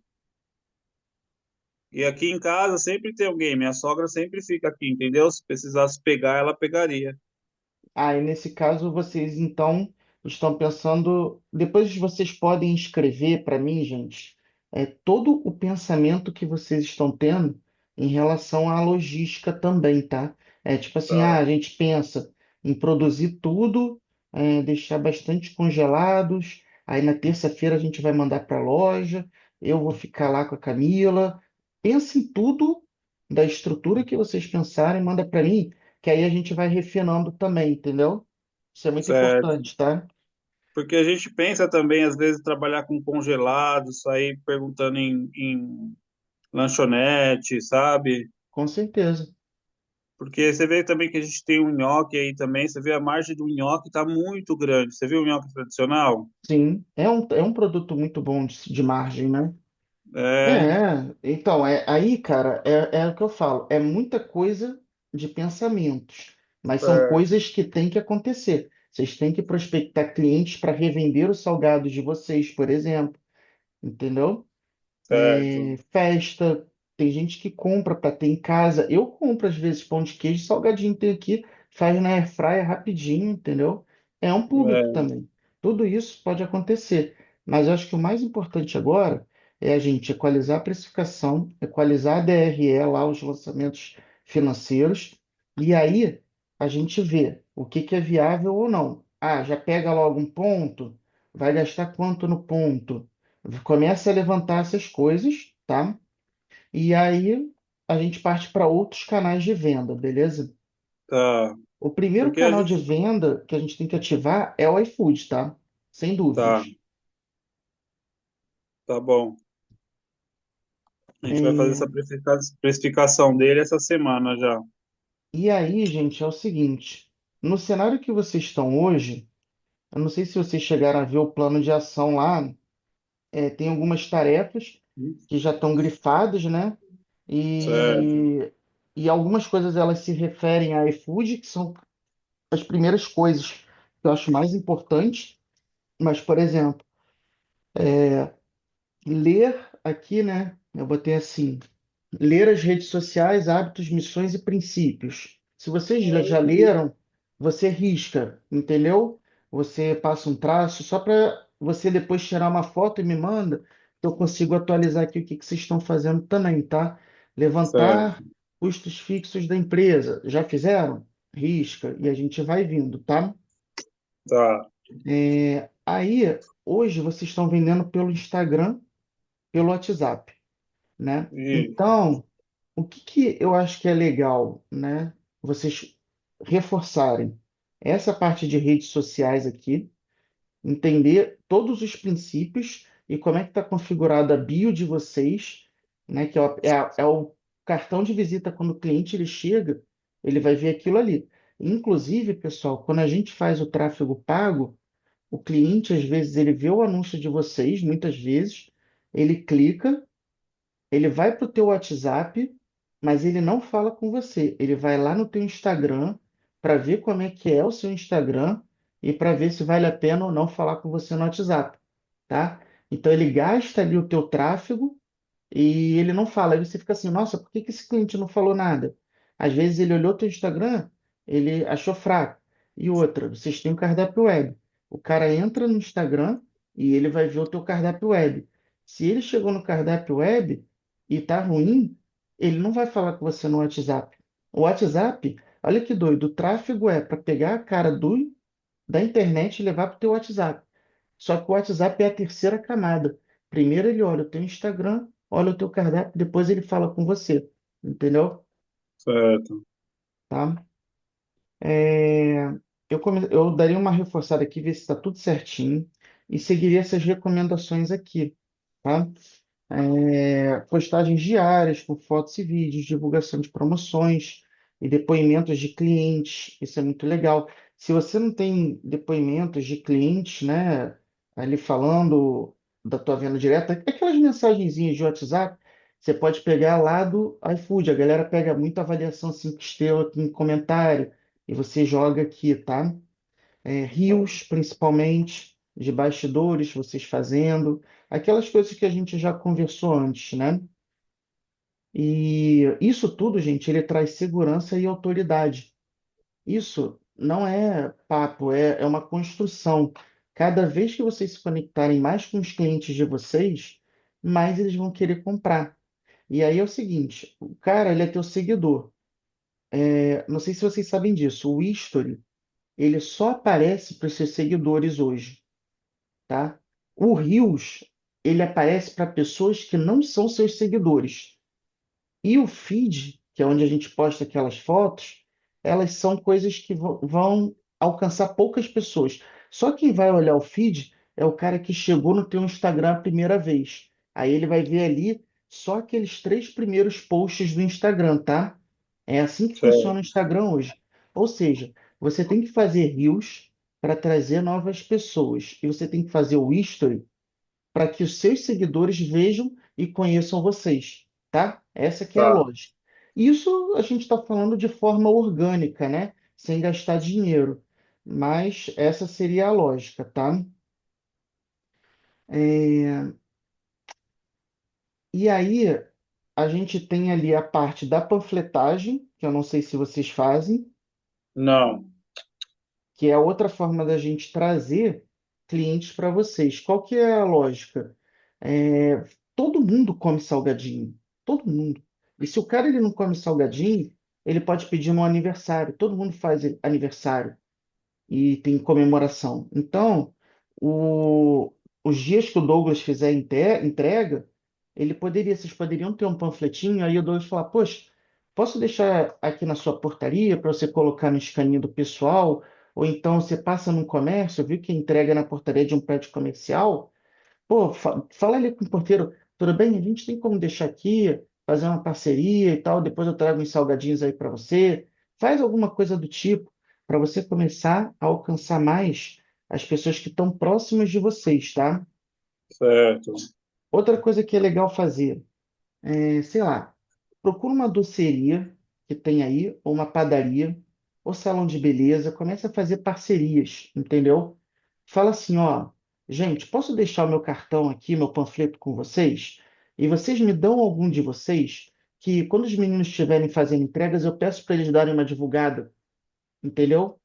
E aqui em casa sempre tem alguém. Minha sogra sempre fica aqui, entendeu? Se precisasse pegar, ela pegaria. Aí, nesse caso, vocês então estão pensando. Depois vocês podem escrever para mim, gente, todo o pensamento que vocês estão tendo em relação à logística também, tá? É tipo assim, Tá. a gente pensa em produzir tudo, deixar bastante congelados. Aí na terça-feira a gente vai mandar para a loja. Eu vou ficar lá com a Camila. Pensa em tudo da estrutura que vocês pensarem, manda para mim que aí a gente vai refinando também, entendeu? Isso é muito Certo. importante, tá? Porque a gente pensa também, às vezes, trabalhar com congelado, sair perguntando em lanchonete, sabe? Com certeza. Porque você vê também que a gente tem um nhoque aí também, você vê a margem do nhoque está muito grande. Você viu o nhoque tradicional? Sim, é um produto muito bom de margem, né? É, Então, aí, cara, é o que eu falo, é muita coisa de pensamentos, mas são é, coisas que têm que acontecer. Vocês têm que prospectar clientes para revender os salgados de vocês, por exemplo, entendeu? certo. Festa, tem gente que compra para ter em casa. Eu compro às vezes pão de queijo, salgadinho tem aqui, faz na airfryer rapidinho, entendeu? É um público É, também. Tudo isso pode acontecer, mas eu acho que o mais importante agora é a gente equalizar a precificação, equalizar a DRE lá, os lançamentos financeiros, e aí a gente vê o que que é viável ou não. Ah, já pega logo um ponto, vai gastar quanto no ponto? Começa a levantar essas coisas, tá? E aí a gente parte para outros canais de venda, beleza? tá. O primeiro Porque a canal de gente. venda que a gente tem que ativar é o iFood, tá? Sem Tá, dúvidas. tá bom. A gente vai fazer essa É, precificação dele essa semana já. e aí, gente, é o seguinte: no cenário que vocês estão hoje, eu não sei se vocês chegaram a ver o plano de ação lá, tem algumas tarefas que já estão grifadas, né? Certo, E algumas coisas elas se referem a iFood, que são as primeiras coisas que eu acho mais importantes, mas, por exemplo, ler aqui, né? Eu botei assim: ler as redes sociais, hábitos, missões e princípios. Se vocês já leram, você risca, entendeu? Você passa um traço só para você depois tirar uma foto e me manda, que eu consigo atualizar aqui o que que vocês estão fazendo também, tá? certo. Levantar custos fixos da empresa. Já fizeram? Risca e a gente vai vindo, tá? Tá. Aí, hoje, vocês estão vendendo pelo Instagram, pelo WhatsApp, né? E, Então, o que que eu acho que é legal, né? Vocês reforçarem essa parte de redes sociais aqui, entender todos os princípios e como é que está configurada a bio de vocês, né? Que é o cartão de visita quando o cliente ele chega, ele vai ver aquilo ali. Inclusive, pessoal, quando a gente faz o tráfego pago, o cliente, às vezes, ele vê o anúncio de vocês, muitas vezes, ele clica, ele vai para o teu WhatsApp, mas ele não fala com você. Ele vai lá no teu Instagram para ver como é que é o seu Instagram e para ver se vale a pena ou não falar com você no WhatsApp, tá? Então ele gasta ali o teu tráfego e ele não fala. Aí você fica assim, nossa, por que que esse cliente não falou nada? Às vezes ele olhou teu Instagram, ele achou fraco. E outra, vocês têm um cardápio web. O cara entra no Instagram e ele vai ver o teu cardápio web. Se ele chegou no cardápio web e tá ruim, ele não vai falar com você no WhatsApp. O WhatsApp, olha que doido, o tráfego é para pegar a cara da internet e levar para o teu WhatsApp. Só que o WhatsApp é a terceira camada. Primeiro ele olha o teu Instagram, olha o teu cardápio, depois ele fala com você. Entendeu? certo. Tá? É, eu daria uma reforçada aqui, ver se está tudo certinho e seguiria essas recomendações aqui, tá? Postagens diárias com fotos e vídeos, divulgação de promoções e depoimentos de clientes. Isso é muito legal. Se você não tem depoimentos de clientes, né, ali falando da tua venda direta, aquelas mensagenzinhas de WhatsApp, você pode pegar lá do iFood. A galera pega muita avaliação 5 estrelas aqui em comentário e você joga aqui, tá? Reels, principalmente, de bastidores, vocês fazendo, aquelas coisas que a gente já conversou antes, né? E isso tudo, gente, ele traz segurança e autoridade. Isso não é papo, é uma construção. Cada vez que vocês se conectarem mais com os clientes de vocês, mais eles vão querer comprar. E aí é o seguinte, o cara, ele é teu seguidor. Não sei se vocês sabem disso, o History, ele só aparece para os seus seguidores hoje. Tá? O Reels, ele aparece para pessoas que não são seus seguidores. E o feed, que é onde a gente posta aquelas fotos, elas são coisas que vão alcançar poucas pessoas. Só quem vai olhar o feed é o cara que chegou no teu Instagram a primeira vez. Aí ele vai ver ali só aqueles 3 primeiros posts do Instagram, tá? É assim que funciona o certo. Instagram hoje. Ou seja, você tem que fazer reels para trazer novas pessoas. E você tem que fazer o history para que os seus seguidores vejam e conheçam vocês, tá? Essa que é a Tá. lógica. Isso a gente está falando de forma orgânica, né? Sem gastar dinheiro. Mas essa seria a lógica, tá? É, E aí a gente tem ali a parte da panfletagem, que eu não sei se vocês fazem, Não, que é outra forma da gente trazer clientes para vocês. Qual que é a lógica? É, todo mundo come salgadinho, todo mundo. E se o cara ele não come salgadinho, ele pode pedir no aniversário. Todo mundo faz aniversário e tem comemoração. Então, o- os dias que o Douglas fizer entrega, vocês poderiam ter um panfletinho, aí o Douglas falar, poxa, posso deixar aqui na sua portaria para você colocar no escaninho do pessoal? Ou então você passa num comércio, viu que entrega na portaria de um prédio comercial? Pô, fala ali com o porteiro, tudo bem? A gente tem como deixar aqui, fazer uma parceria e tal, depois eu trago uns salgadinhos aí para você. Faz alguma coisa do tipo, para você começar a alcançar mais as pessoas que estão próximas de vocês, tá? certo. Outra coisa que é legal fazer, sei lá, procura uma doceria que tem aí, ou uma padaria, ou salão de beleza, comece a fazer parcerias, entendeu? Fala assim, ó, gente, posso deixar o meu cartão aqui, meu panfleto com vocês? E vocês me dão algum de vocês que quando os meninos estiverem fazendo entregas, eu peço para eles darem uma divulgada, entendeu?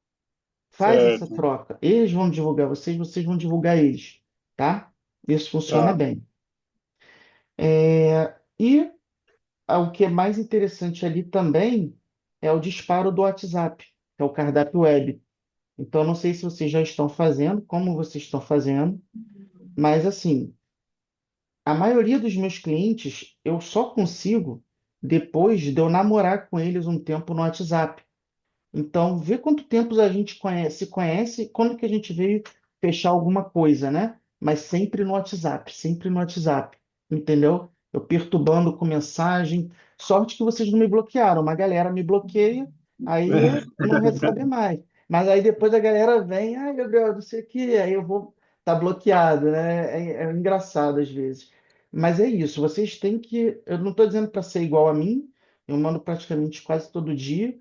Faz essa Certo. troca. Eles vão divulgar vocês, vocês vão divulgar eles, tá? Isso funciona Tá. bem. E o que é mais interessante ali também é o disparo do WhatsApp, que é o cardápio web. Então, eu não sei se vocês já estão fazendo, como vocês estão fazendo, mas assim, a maioria dos meus clientes eu só consigo depois de eu namorar com eles um tempo no WhatsApp. Então, vê quanto tempo a gente se conhece, quando que a gente veio fechar alguma coisa, né? Mas sempre no WhatsApp, entendeu? Eu perturbando com mensagem. Sorte que vocês não me bloquearam. Uma galera me bloqueia, aí não recebe mais. Mas aí depois a galera vem, ai, Gabriel, não sei o quê, aí eu vou estar bloqueado, né? É engraçado às vezes. Mas é isso, vocês têm que. Eu não estou dizendo para ser igual a mim, eu mando praticamente quase todo dia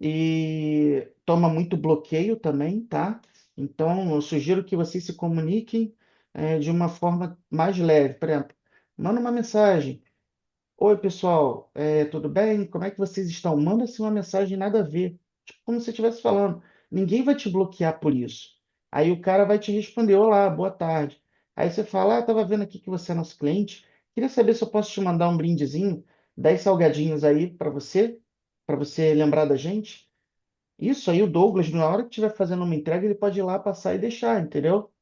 e toma muito bloqueio também, tá? Então, eu sugiro que vocês se comuniquem de uma forma mais leve. Por exemplo, manda uma mensagem. Oi, pessoal, tudo bem? Como é que vocês estão? Manda-se uma mensagem nada a ver, tipo, como se você estivesse falando. Ninguém vai te bloquear por isso. Aí o cara vai te responder: Olá, boa tarde. Aí você fala: estava vendo aqui que você é nosso cliente. Queria saber se eu posso te mandar um brindezinho, 10 salgadinhos aí para você lembrar da gente. Isso aí, o Douglas, na hora que estiver fazendo uma entrega, ele pode ir lá passar e deixar, entendeu?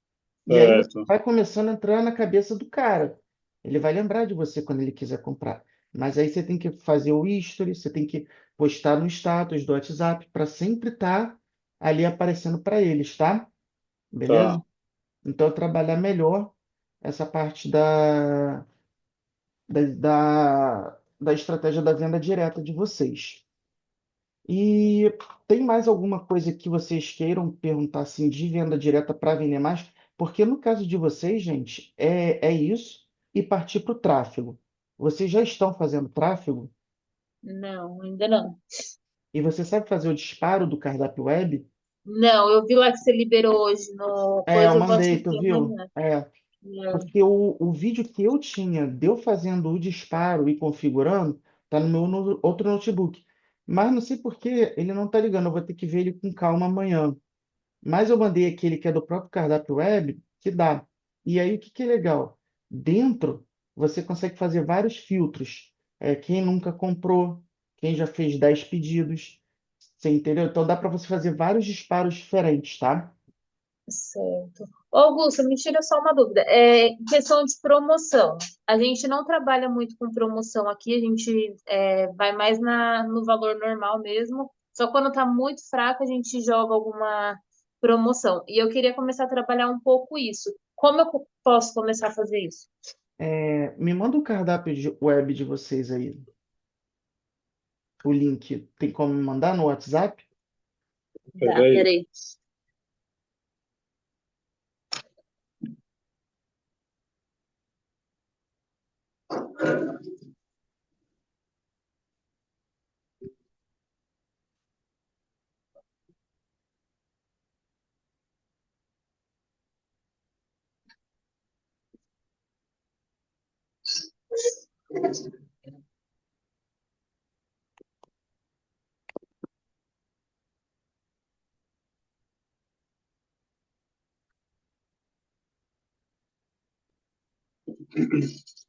E aí você Certo. vai começando a entrar na cabeça do cara. Ele vai lembrar de você quando ele quiser comprar. Mas aí você tem que fazer o history, você tem que postar no status do WhatsApp para sempre estar ali aparecendo para eles, tá? Beleza? Tá. Então, trabalhar melhor essa parte da estratégia da venda direta de vocês. E tem mais alguma coisa que vocês queiram perguntar assim de venda direta para vender mais? Porque no caso de vocês, gente, é isso e partir para o tráfego. Vocês já estão fazendo tráfego Não, ainda não. e você sabe fazer o disparo do cardápio web? Não, eu vi lá que você liberou hoje no Eu coisa, eu vou mandei, tu assistir viu? amanhã. Porque o vídeo que eu tinha de eu fazendo o disparo e configurando tá no meu outro notebook. Mas não sei por que ele não tá ligando. Eu vou ter que ver ele com calma amanhã. Mas eu mandei aquele que é do próprio cardápio web, que dá. E aí, o que que é legal? Dentro, você consegue fazer vários filtros. Quem nunca comprou, quem já fez 10 pedidos. Você entendeu? Então dá para você fazer vários disparos diferentes, tá? Certo. Ô, Augusto, me tira só uma dúvida. É questão de promoção. A gente não trabalha muito com promoção aqui, a gente vai mais no valor normal mesmo. Só quando tá muito fraco, a gente joga alguma promoção. E eu queria começar a trabalhar um pouco isso. Como eu posso começar a fazer isso? Me manda o cardápio web de vocês aí. o link. Tem como me mandar no WhatsApp? Pega Tá, aí. peraí.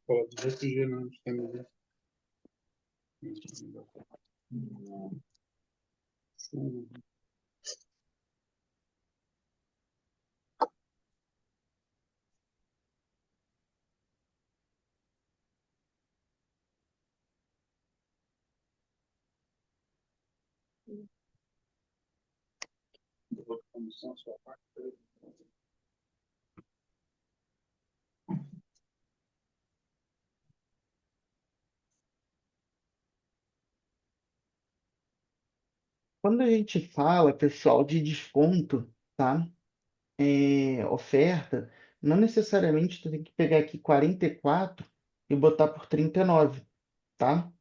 Pode refrigerante também. Quando a gente fala, pessoal, de desconto, tá? Oferta, não necessariamente tu tem que pegar aqui 44 e botar por 39, tá? O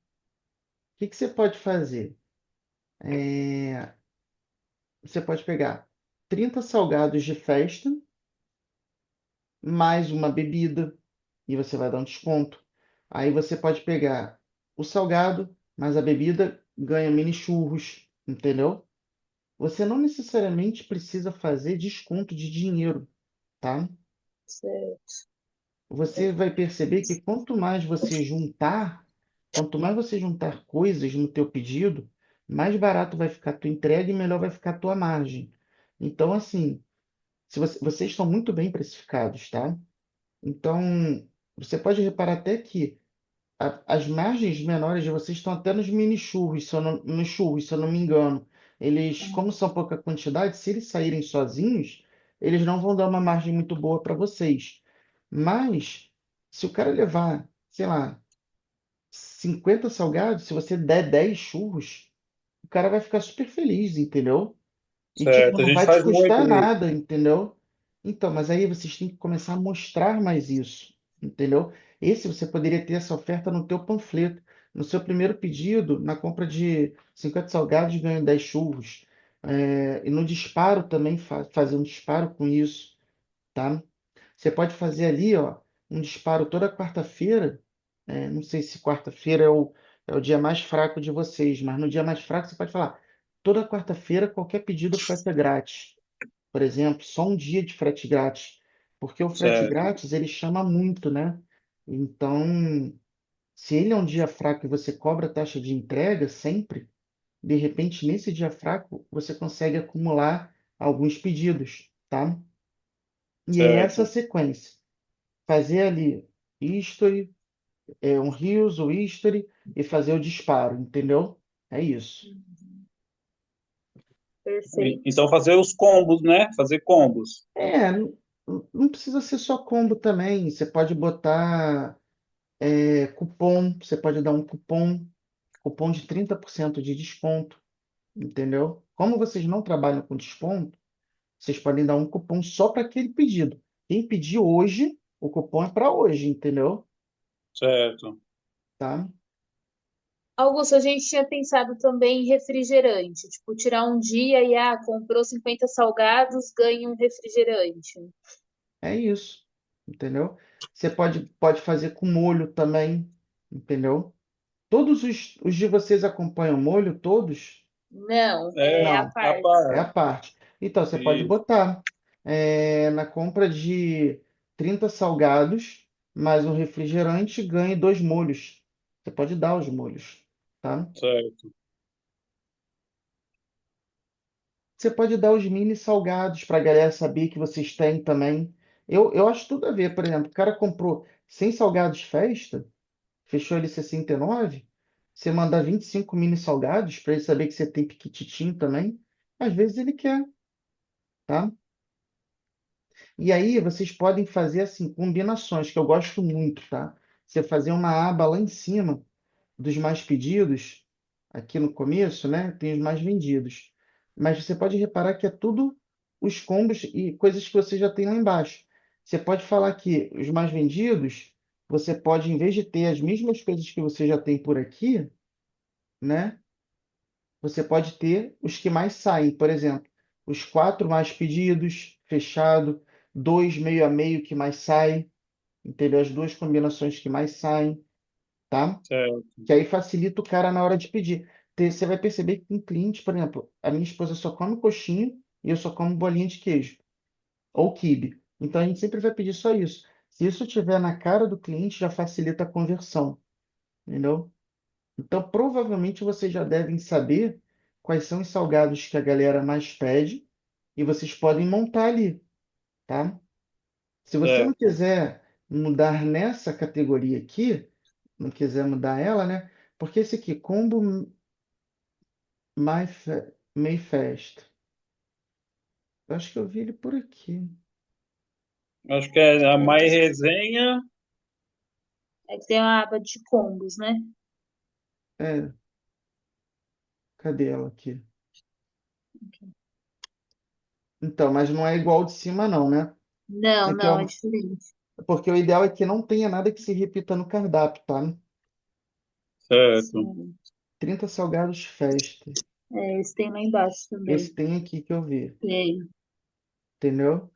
que que você pode fazer? É, Você pode pegar 30 salgados de festa, mais uma bebida, e você vai dar um desconto. Aí você pode pegar o salgado, mais a bebida, ganha mini churros, entendeu? Você não necessariamente precisa fazer desconto de dinheiro, tá? Certo. Você vai perceber que quanto mais você juntar coisas no teu pedido, mais barato vai ficar a tua entrega e melhor vai ficar a tua margem. Então, assim, se vocês estão muito bem precificados, tá? Então, você pode reparar até que as margens menores de vocês estão até nos mini churros, nos churros, se eu não me engano. Eles, como são pouca quantidade, se eles saírem sozinhos, eles não vão dar uma margem muito boa para vocês. Mas, se o cara levar, sei lá, 50 salgados, se você der 10 churros, o cara vai ficar super feliz, entendeu? E, tipo, Certo, a não gente vai te faz muito custar isso. nada, entendeu? Então, mas aí vocês têm que começar a mostrar mais isso, entendeu? Esse você poderia ter essa oferta no teu panfleto. No seu primeiro pedido, na compra de 50 salgados, ganha 10 churros. E no disparo também, fazer um disparo com isso, tá? Você pode fazer ali, ó, um disparo toda quarta-feira. Não sei se quarta-feira é o dia mais fraco de vocês, mas no dia mais fraco você pode falar: toda quarta-feira qualquer pedido frete é grátis. Por exemplo, só um dia de frete grátis. Porque o frete Certo, grátis ele chama muito, né? Então, se ele é um dia fraco e você cobra taxa de entrega sempre, de repente nesse dia fraco você consegue acumular alguns pedidos, tá? E é essa a certo. sequência. Fazer ali history, um reels ou history e fazer o disparo, entendeu? É isso. Perfeito. Então fazer os combos, né? Fazer combos. Não precisa ser só combo também. Você pode botar cupom, você pode dar um cupom de 30% de desconto, entendeu? Como vocês não trabalham com desconto, vocês podem dar um cupom só para aquele pedido. Quem pedir hoje, o cupom é para hoje, entendeu? Certo, Tá? Augusto, a gente tinha pensado também em refrigerante, tipo, tirar um dia e, comprou 50 salgados, ganha um refrigerante. É isso, entendeu? Você pode fazer com molho também, entendeu? Todos os de vocês acompanham molho, todos? Não, é é a Não, a parte. é a parte. parte. Então, você pode Isso, botar na compra de 30 salgados, mais um refrigerante, ganhe dois molhos. Você pode dar os molhos, tá? certo, Você pode dar os mini salgados para a galera saber que vocês têm também. Eu acho tudo a ver, por exemplo, o cara comprou 100 salgados festa, fechou ele 69, você mandar 25 mini salgados para ele saber que você tem piquititinho também, às vezes ele quer, tá? E aí vocês podem fazer assim combinações que eu gosto muito, tá? Você fazer uma aba lá em cima dos mais pedidos, aqui no começo, né, tem os mais vendidos. Mas você pode reparar que é tudo os combos e coisas que você já tem lá embaixo. Você pode falar que os mais vendidos, você pode, em vez de ter as mesmas coisas que você já tem por aqui, né, você pode ter os que mais saem. Por exemplo, os quatro mais pedidos, fechado, dois meio a meio que mais sai, entendeu? As duas combinações que mais saem, tá? Certo. Que aí facilita o cara na hora de pedir. Você vai perceber que tem cliente, por exemplo, a minha esposa só come coxinha e eu só como bolinha de queijo ou quibe. Então a gente sempre vai pedir só isso. Se isso tiver na cara do cliente, já facilita a conversão, entendeu? Então provavelmente vocês já devem saber quais são os salgados que a galera mais pede e vocês podem montar ali, tá? Se você não Certo. quiser mudar nessa categoria aqui, não quiser mudar ela, né? Porque esse aqui, combo Mayfest. Eu acho que eu vi ele por aqui. Acho que é a mais resenha. É que tem uma aba de combos, né? É, cadê ela aqui? Então, mas não é igual de cima, não, né? Não, Esse aqui não, é diferente. porque o ideal é que não tenha nada que se repita no cardápio, tá? Certo. Sim. 30 salgados festa. É, esse tem lá embaixo também. Esse tem aqui que eu vi, Tem. entendeu?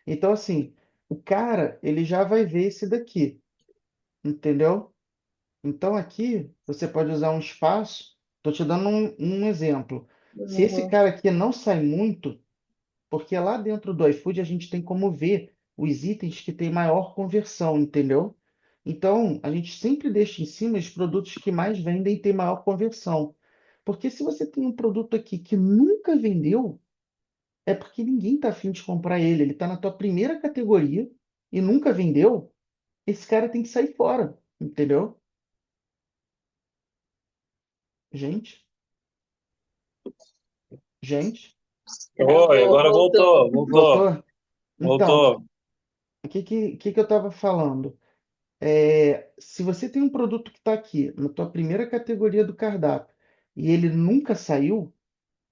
Então, assim, o cara, ele já vai ver esse daqui, entendeu? Então, aqui, você pode usar um espaço. Estou te dando um exemplo. Se esse Uhum. cara aqui não sai muito, porque lá dentro do iFood a gente tem como ver os itens que têm maior conversão, entendeu? Então, a gente sempre deixa em cima os produtos que mais vendem e têm maior conversão. Porque se você tem um produto aqui que nunca vendeu, é porque ninguém está afim de comprar ele. Ele está na tua primeira categoria e nunca vendeu. Esse cara tem que sair fora, entendeu? Gente, gente, Oi, Travou, agora voltou. voltou, voltou, voltou? Então, voltou. o que eu estava falando? Se você tem um produto que está aqui na tua primeira categoria do cardápio e ele nunca saiu,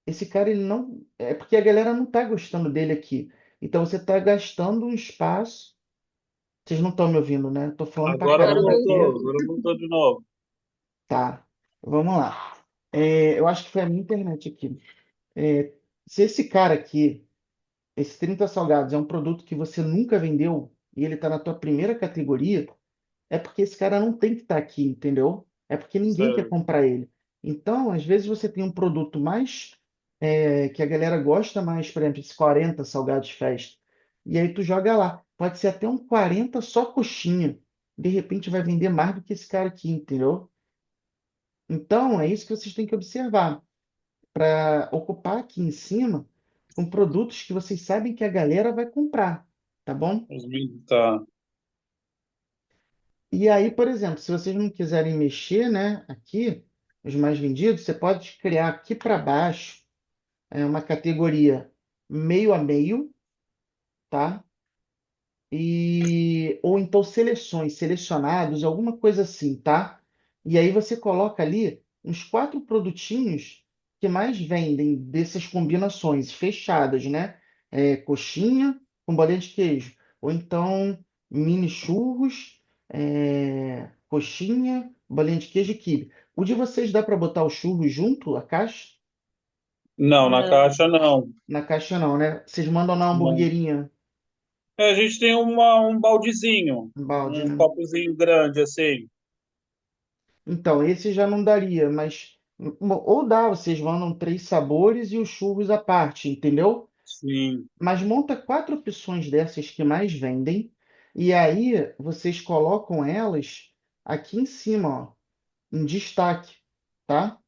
esse cara ele não é porque a galera não está gostando dele aqui. Então você está gastando um espaço. Vocês não estão me ouvindo, né? Estou falando pra Agora caramba aqui. Agora voltou de novo. Tá, vamos lá. Eu acho que foi a minha internet aqui. É, se esse cara aqui, esse 30 salgados, é um produto que você nunca vendeu e ele está na tua primeira categoria, é porque esse cara não tem que estar aqui, entendeu? É porque ninguém quer Certo. comprar ele. Então, às vezes você tem um produto mais que a galera gosta mais, por exemplo, esse 40 salgados festa. E aí tu joga lá. Pode ser até um 40 só coxinha. De repente vai vender mais do que esse cara aqui, entendeu? Então, é isso que vocês têm que observar. Para ocupar aqui em cima com produtos que vocês sabem que a galera vai comprar, tá bom? Tá. E aí, por exemplo, se vocês não quiserem mexer, né, aqui, os mais vendidos, você pode criar aqui para baixo uma categoria meio a meio, tá? Ou então seleções, selecionados, alguma coisa assim, tá? E aí você coloca ali uns quatro produtinhos que mais vendem dessas combinações fechadas, né? Coxinha com bolinha de queijo, ou então mini churros, coxinha, bolinha de queijo e quibe. O de vocês dá para botar o churros junto, a caixa? Não, na Não. caixa não. Na caixa não, né? Vocês mandam na Não. hamburguerinha, É, a gente tem um baldezinho, um balde, um né? copozinho grande assim. Então, esse já não daria, mas ou dá, vocês mandam três sabores e os churros à parte, entendeu? Sim, Mas monta quatro opções dessas que mais vendem, e aí vocês colocam elas aqui em cima, ó, em destaque, tá?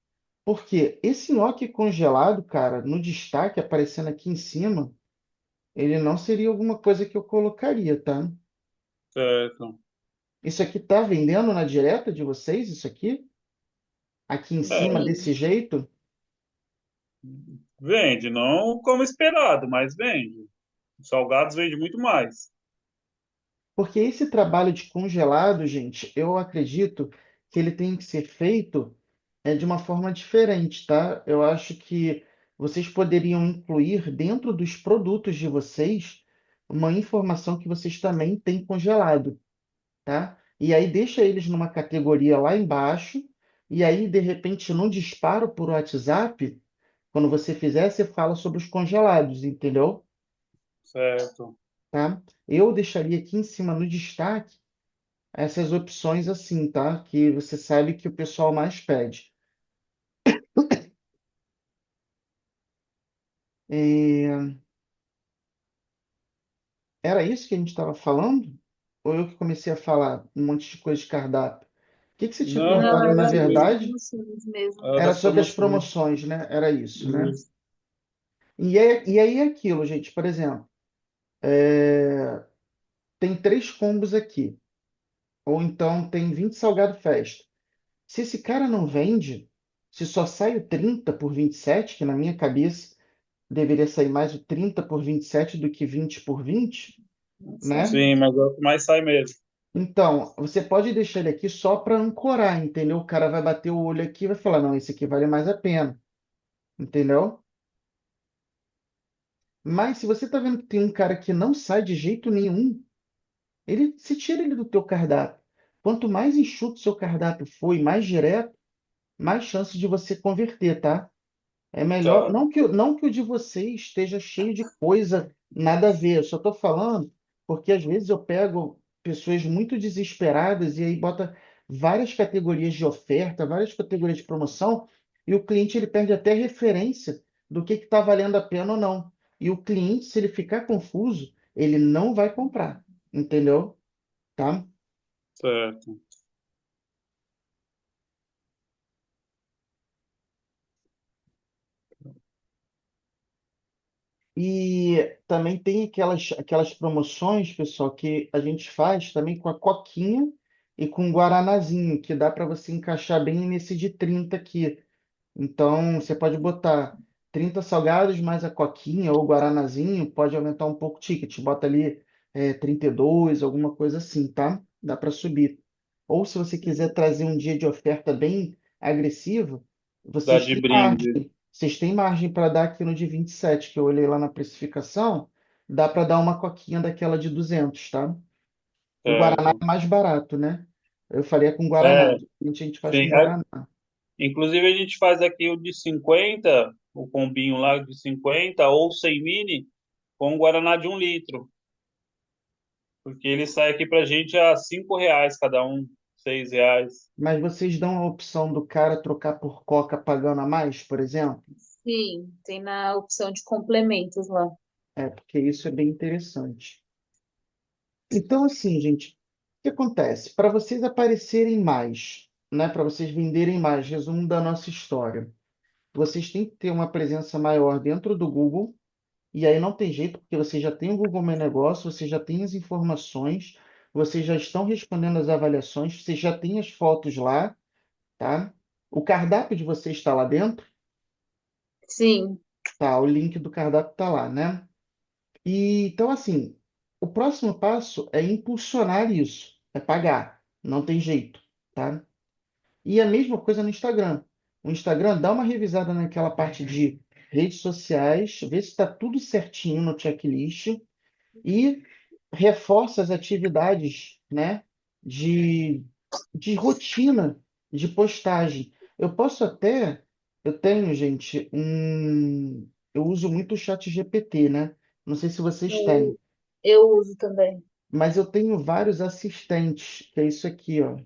Porque esse nhoque congelado, cara, no destaque, aparecendo aqui em cima, ele não seria alguma coisa que eu colocaria, tá? certo. Isso aqui tá vendendo na direta de vocês, isso aqui? Aqui em cima, É, desse jeito? vende, não como esperado, mas vende. Os salgados vende muito mais. Porque esse trabalho de congelado, gente, eu acredito que ele tem que ser feito. é de uma forma diferente, tá? Eu acho que vocês poderiam incluir dentro dos produtos de vocês uma informação que vocês também têm congelado, tá? E aí deixa eles numa categoria lá embaixo, e aí, de repente, no disparo por WhatsApp, quando você fizer, você fala sobre os congelados, entendeu? Certo. Tá? Eu deixaria aqui em cima no destaque essas opções assim, tá? Que você sabe que o pessoal mais pede. É, era isso que a gente estava falando? Ou eu que comecei a falar um monte de coisa de cardápio? O que que você tinha Não, Não, perguntado? Na era das verdade, promoções mesmo. era das sobre as promoções. promoções, né? Era isso, né? Isso. E aí é aquilo, gente. Por exemplo, tem três combos aqui. Ou então tem 20 salgado festa. Se esse cara não vende, se só sai o 30 por 27, que na minha cabeça deveria sair mais o 30 por 27 do que 20 por 20, né? Sim, mas é o que mais sai mesmo. Então, você pode deixar ele aqui só para ancorar, entendeu? O cara vai bater o olho aqui e vai falar, não, esse aqui vale mais a pena, entendeu? Mas se você está vendo que tem um cara que não sai de jeito nenhum, ele se tira ele do teu cardápio. Quanto mais enxuto seu cardápio for e mais direto, mais chance de você converter, tá? É melhor, Tá, não que o de vocês esteja cheio de coisa nada a ver, eu só estou falando porque às vezes eu pego pessoas muito desesperadas e aí bota várias categorias de oferta, várias categorias de promoção, e o cliente ele perde até referência do que está valendo a pena ou não. E o cliente, se ele ficar confuso, ele não vai comprar, entendeu? Tá? certo. E também tem aquelas promoções, pessoal, que a gente faz também com a coquinha e com o guaranazinho, que dá para você encaixar bem nesse de 30 aqui. Então, você pode botar 30 salgados mais a coquinha ou o guaranazinho, pode aumentar um pouco o ticket. Bota ali 32, alguma coisa assim, tá? Dá para subir. Ou se você quiser trazer um dia de oferta bem agressivo, Dá vocês de têm brinde. margem. Vocês têm margem para dar aqui no de 27, que eu olhei lá na precificação, dá para dar uma coquinha daquela de 200, tá? O Guaraná Certo. é mais barato, né? Eu faria com Guaraná. É, A gente faz com sim. Guaraná. Inclusive, a gente faz aqui o de 50, o combinho lá de 50 ou 100 mini, com um Guaraná de 1 litro. Porque ele sai aqui pra gente a R$ 5 cada um, R$ 6. Mas vocês dão a opção do cara trocar por Coca pagando a mais, por exemplo? Sim, tem na opção de complementos lá. É, porque isso é bem interessante. Então, assim, gente, o que acontece? Para vocês aparecerem mais, né, para vocês venderem mais, resumo da nossa história, vocês têm que ter uma presença maior dentro do Google, e aí não tem jeito, porque vocês já têm o Google Meu Negócio, vocês já têm as informações, vocês já estão respondendo as avaliações, vocês já têm as fotos lá, tá? O cardápio de vocês está lá dentro. Sim, Tá, o link do cardápio tá lá, né? E então, assim, o próximo passo é impulsionar isso, é pagar, não tem jeito, tá? E a mesma coisa no Instagram. O Instagram dá uma revisada naquela parte de redes sociais, vê se está tudo certinho no checklist e reforça as atividades, né, de, de rotina de postagem. Eu posso até, eu tenho, gente, eu uso muito o chat GPT, né? Não sei se vocês têm, eu, eu uso também. mas eu tenho vários assistentes, que é isso aqui, ó.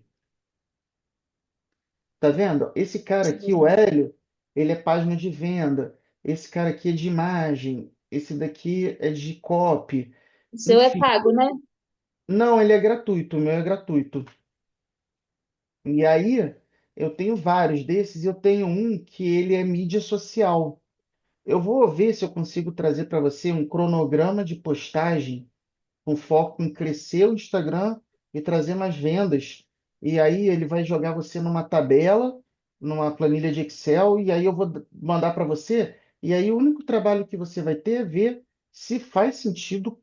Tá vendo? Esse cara aqui, o Sim. Hélio, ele é página de venda. Esse cara aqui é de imagem. Esse daqui é de copy. O seu é Enfim, pago, né? não, ele é gratuito, o meu é gratuito. E aí, eu tenho vários desses, e eu tenho um que ele é mídia social. Eu vou ver se eu consigo trazer para você um cronograma de postagem com foco em crescer o Instagram e trazer mais vendas. E aí ele vai jogar você numa tabela, numa planilha de Excel, e aí eu vou mandar para você. E aí o único trabalho que você vai ter é ver se faz sentido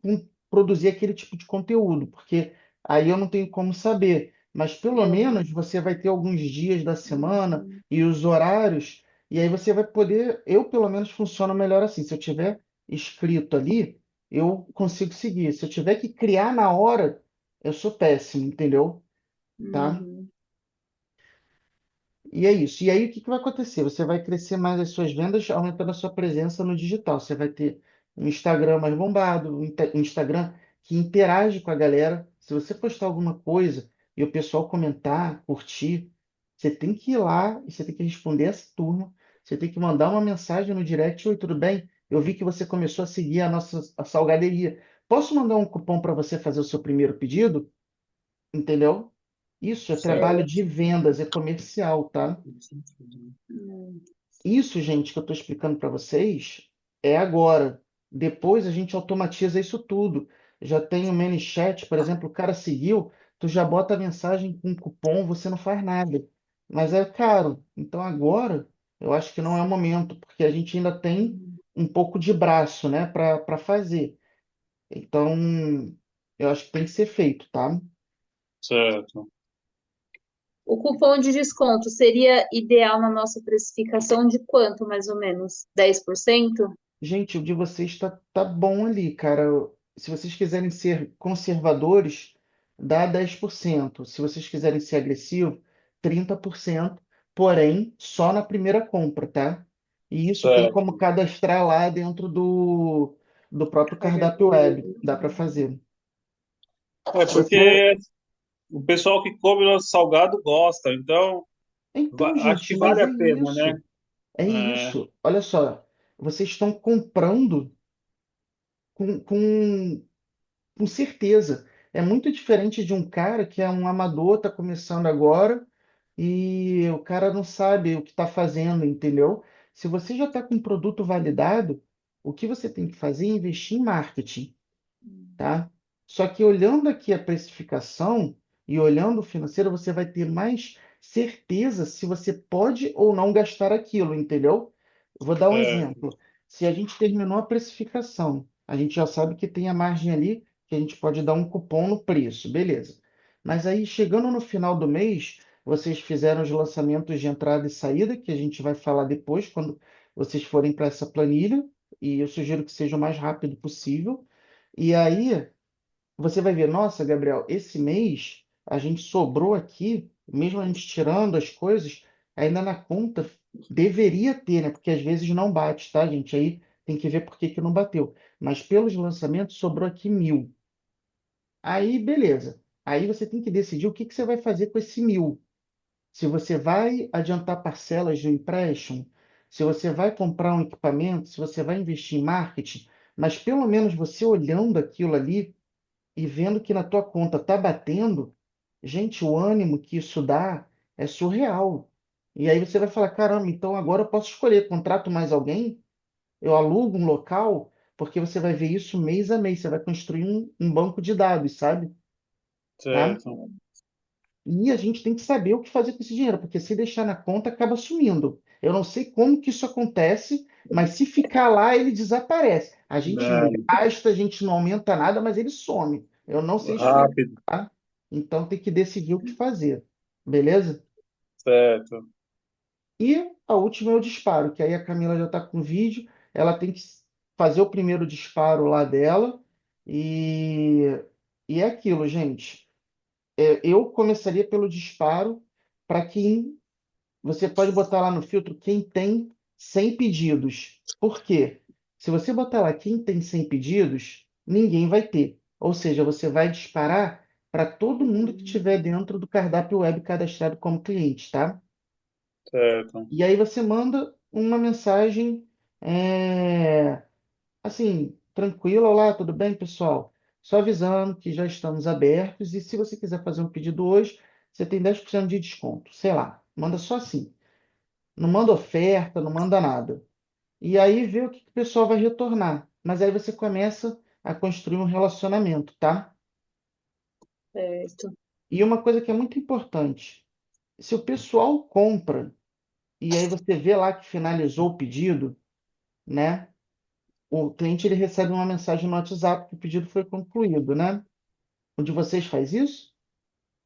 produzir aquele tipo de conteúdo, porque aí eu não tenho como saber. mas pelo É. menos você vai ter alguns dias da semana e os horários, e aí você vai poder. Eu, pelo menos, funciono melhor assim. Se eu tiver escrito ali, eu consigo seguir. Se eu tiver que criar na hora, eu sou péssimo, entendeu? Tá? Uhum. E é isso. E aí, o que que vai acontecer? Você vai crescer mais as suas vendas, aumentando a sua presença no digital. Você vai ter um Instagram mais bombado, um Instagram que interage com a galera. Se você postar alguma coisa e o pessoal comentar, curtir, você tem que ir lá e você tem que responder essa turma. Você tem que mandar uma mensagem no direct: Oi, tudo bem? Eu vi que você começou a seguir a salgaderia. Posso mandar um cupom para você fazer o seu primeiro pedido? Entendeu? Isso é trabalho Certo. de vendas, é comercial, tá? Hum. Isso, gente, que eu estou explicando para vocês é agora. Depois a gente automatiza isso tudo. Já tem o ManyChat, por exemplo, o cara seguiu, tu já bota a mensagem com cupom, você não faz nada. Mas é caro. Então agora eu acho que não é o momento, porque a gente ainda tem um pouco de braço, né, para fazer. Então eu acho que tem que ser feito, tá? Certo. O cupom de desconto seria ideal na nossa precificação de quanto, mais ou menos? 10%? Gente, o de vocês tá bom ali, cara. Se vocês quiserem ser conservadores, dá 10%. Se vocês quiserem ser agressivos, 30%, porém, só na primeira compra, tá? E isso tem como Certo. cadastrar lá dentro do próprio cardápio Cardápio web. web. Dá para fazer. É Se você. porque o pessoal que come nosso salgado gosta, então Então, acho gente, que mas vale é a pena, né? isso. É É, isso. Olha só, vocês estão comprando com certeza. É muito diferente de um cara que é um amador, está começando agora e o cara não sabe o que está fazendo, entendeu? Se você já está com um produto validado, o que você tem que fazer é investir em marketing, tá? Só que olhando aqui a precificação e olhando o financeiro, você vai ter mais certeza se você pode ou não gastar aquilo, entendeu? Vou dar um certo, exemplo. Se a gente terminou a precificação, a gente já sabe que tem a margem ali que a gente pode dar um cupom no preço, beleza. Mas aí, chegando no final do mês, vocês fizeram os lançamentos de entrada e saída, que a gente vai falar depois, quando vocês forem para essa planilha, e eu sugiro que seja o mais rápido possível. E aí você vai ver, nossa, Gabriel, esse mês a gente sobrou aqui, mesmo a gente tirando as coisas, ainda na conta deveria ter, né? Porque às vezes não bate, tá, gente? Aí tem que ver por que que não bateu. Mas pelos lançamentos sobrou aqui 1.000. Aí, beleza. Aí você tem que decidir o que que você vai fazer com esse 1.000. Se você vai adiantar parcelas de um empréstimo, se você vai comprar um equipamento, se você vai investir em marketing, mas pelo menos você olhando aquilo ali e vendo que na tua conta tá batendo, gente, o ânimo que isso dá é surreal. E aí você vai falar, caramba, então agora eu posso escolher, contrato mais alguém, eu alugo um local, porque você vai ver isso mês a mês, você vai construir um banco de dados, sabe? Tá? certo. E a gente tem que saber o que fazer com esse dinheiro, porque se deixar na conta, acaba sumindo. Eu não sei como que isso acontece, mas se ficar lá, ele desaparece. A gente não É, gasta, a gente não aumenta nada, mas ele some. Eu não sei explicar, rápido, tá? Então tem que decidir o que fazer. Beleza? certo. E a última é o disparo, que aí a Camila já está com o vídeo, ela tem que fazer o primeiro disparo lá dela, e, e é aquilo, gente. Eu começaria pelo disparo para quem você pode botar lá no filtro quem tem 100 pedidos. Por quê? Se você botar lá quem tem 100 pedidos, ninguém vai ter. Ou seja, você vai disparar para todo mundo que estiver dentro do cardápio web cadastrado como cliente, tá? Certo. E aí você manda uma mensagem, assim, tranquila: olá, tudo bem, pessoal? Só avisando que já estamos abertos e se você quiser fazer um pedido hoje, você tem 10% de desconto. Sei lá, manda só assim. Não manda oferta, não manda nada. E aí vê o que que o pessoal vai retornar. Mas aí você começa a construir um relacionamento, tá? Certo. E uma coisa que é muito importante, se o pessoal compra e aí você vê lá que finalizou o pedido, né? O cliente ele recebe uma mensagem no WhatsApp que o pedido foi concluído, né? O de vocês faz isso?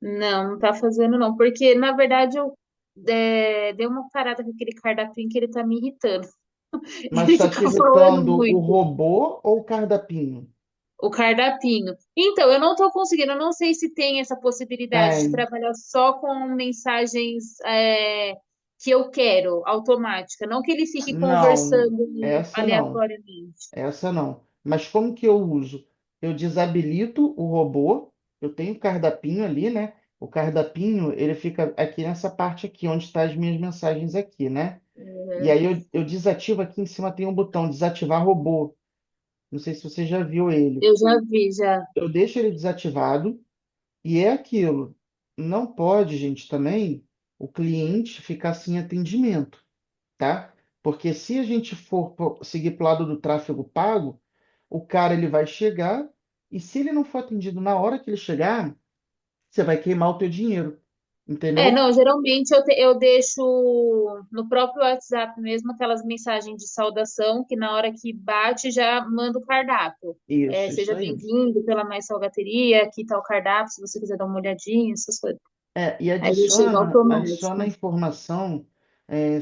Não, não tá fazendo não, porque na verdade eu dei uma parada com aquele cardápio que ele tá me irritando. Mas Ele está te fica falando irritando o muito. robô ou o cardapinho? O cardapinho. Então, eu não tô conseguindo, eu não sei se tem essa possibilidade de Tem. trabalhar só com mensagens que eu quero, automática, não que ele fique Não, conversando essa não. aleatoriamente. Essa não. Mas como que eu uso? Eu desabilito o robô, eu tenho o cardapinho ali, né? O cardapinho, ele fica aqui nessa parte aqui, onde estão as minhas mensagens aqui, né? E Uhum. aí eu desativo aqui em cima, tem um botão desativar robô. Não sei se você já viu ele. Eu já vi, já. Eu deixo ele desativado e é aquilo. Não pode, gente, também o cliente ficar sem atendimento, tá? Porque se a gente for seguir para o lado do tráfego pago, o cara ele vai chegar e se ele não for atendido na hora que ele chegar, você vai queimar o teu dinheiro, entendeu? Não, geralmente eu deixo no próprio WhatsApp mesmo aquelas mensagens de saudação que na hora que bate já manda o cardápio. Isso Seja aí. bem-vindo pela Mais Salgateria, aqui tá o cardápio, se você quiser dar uma olhadinha, essas coisas. E Aí já chega adiciona a automático. informação,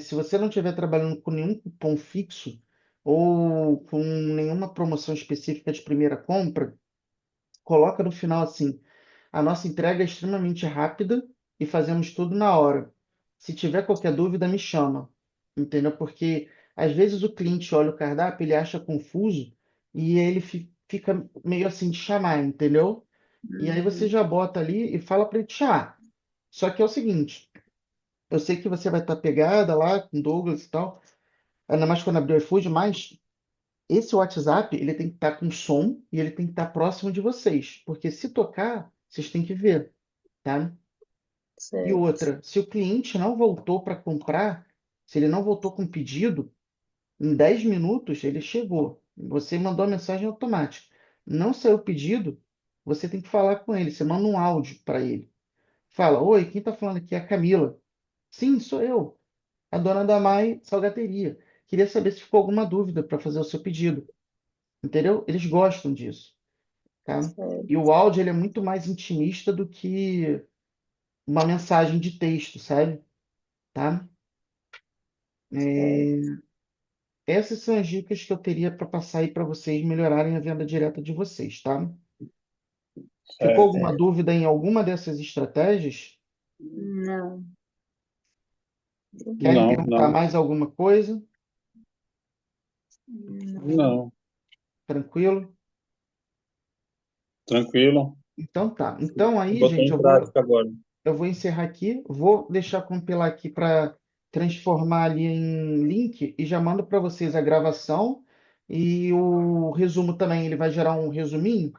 se você não estiver trabalhando com nenhum cupom fixo ou com nenhuma promoção específica de primeira compra, coloca no final assim: a nossa entrega é extremamente rápida e fazemos tudo na hora. Se tiver qualquer dúvida, me chama. Entendeu? Porque às vezes o cliente olha o cardápio, ele acha confuso e ele fica meio assim de chamar, entendeu? E aí você Uhum. já bota ali e fala para ele te chamar. Só que é o seguinte, eu sei que você vai estar pegada lá com o Douglas e tal, ainda mais quando abrir o iFood, mas esse WhatsApp, ele tem que estar com som e ele tem que estar próximo de vocês, porque se tocar, vocês têm que ver, tá? E Certo. outra, se o cliente não voltou para comprar, se ele não voltou com pedido, em 10 minutos ele chegou. Você mandou a mensagem automática. Não saiu o pedido, você tem que falar com ele, você manda um áudio para ele. Fala: oi, quem está falando aqui é a Camila. Sim, sou eu, a dona da Mai Salgateria. Queria saber se ficou alguma dúvida para fazer o seu pedido. Entendeu? Eles gostam disso, tá? E Certo. o áudio ele é muito mais intimista do que uma mensagem de texto, sabe? Tá? Certo. É, essas são as dicas que eu teria para passar aí para vocês melhorarem a venda direta de vocês, tá? Ficou Certo. alguma dúvida em alguma dessas estratégias? Não. Querem Não, perguntar não, mais alguma coisa? Não. não. Tranquilo? Tranquilo. Então tá. Então Vou aí, botar gente, em prática agora. eu vou encerrar aqui, vou deixar compilar aqui para transformar ali em link e já mando para vocês a gravação e o resumo também. Ele vai gerar um resuminho.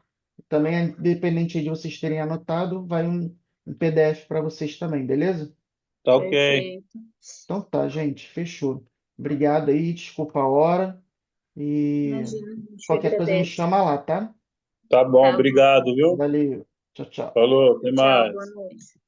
Também, independente aí de vocês terem anotado, vai um PDF para vocês também, beleza? Tá ok. Perfeito. Então tá, gente, fechou. Obrigado aí, desculpa a hora e Imagina, a gente que qualquer coisa me agradece. chama lá, tá? Tá bom, Tá bom. obrigado, viu? Valeu, tchau, tchau. Falou, até Tchau, boa mais. noite.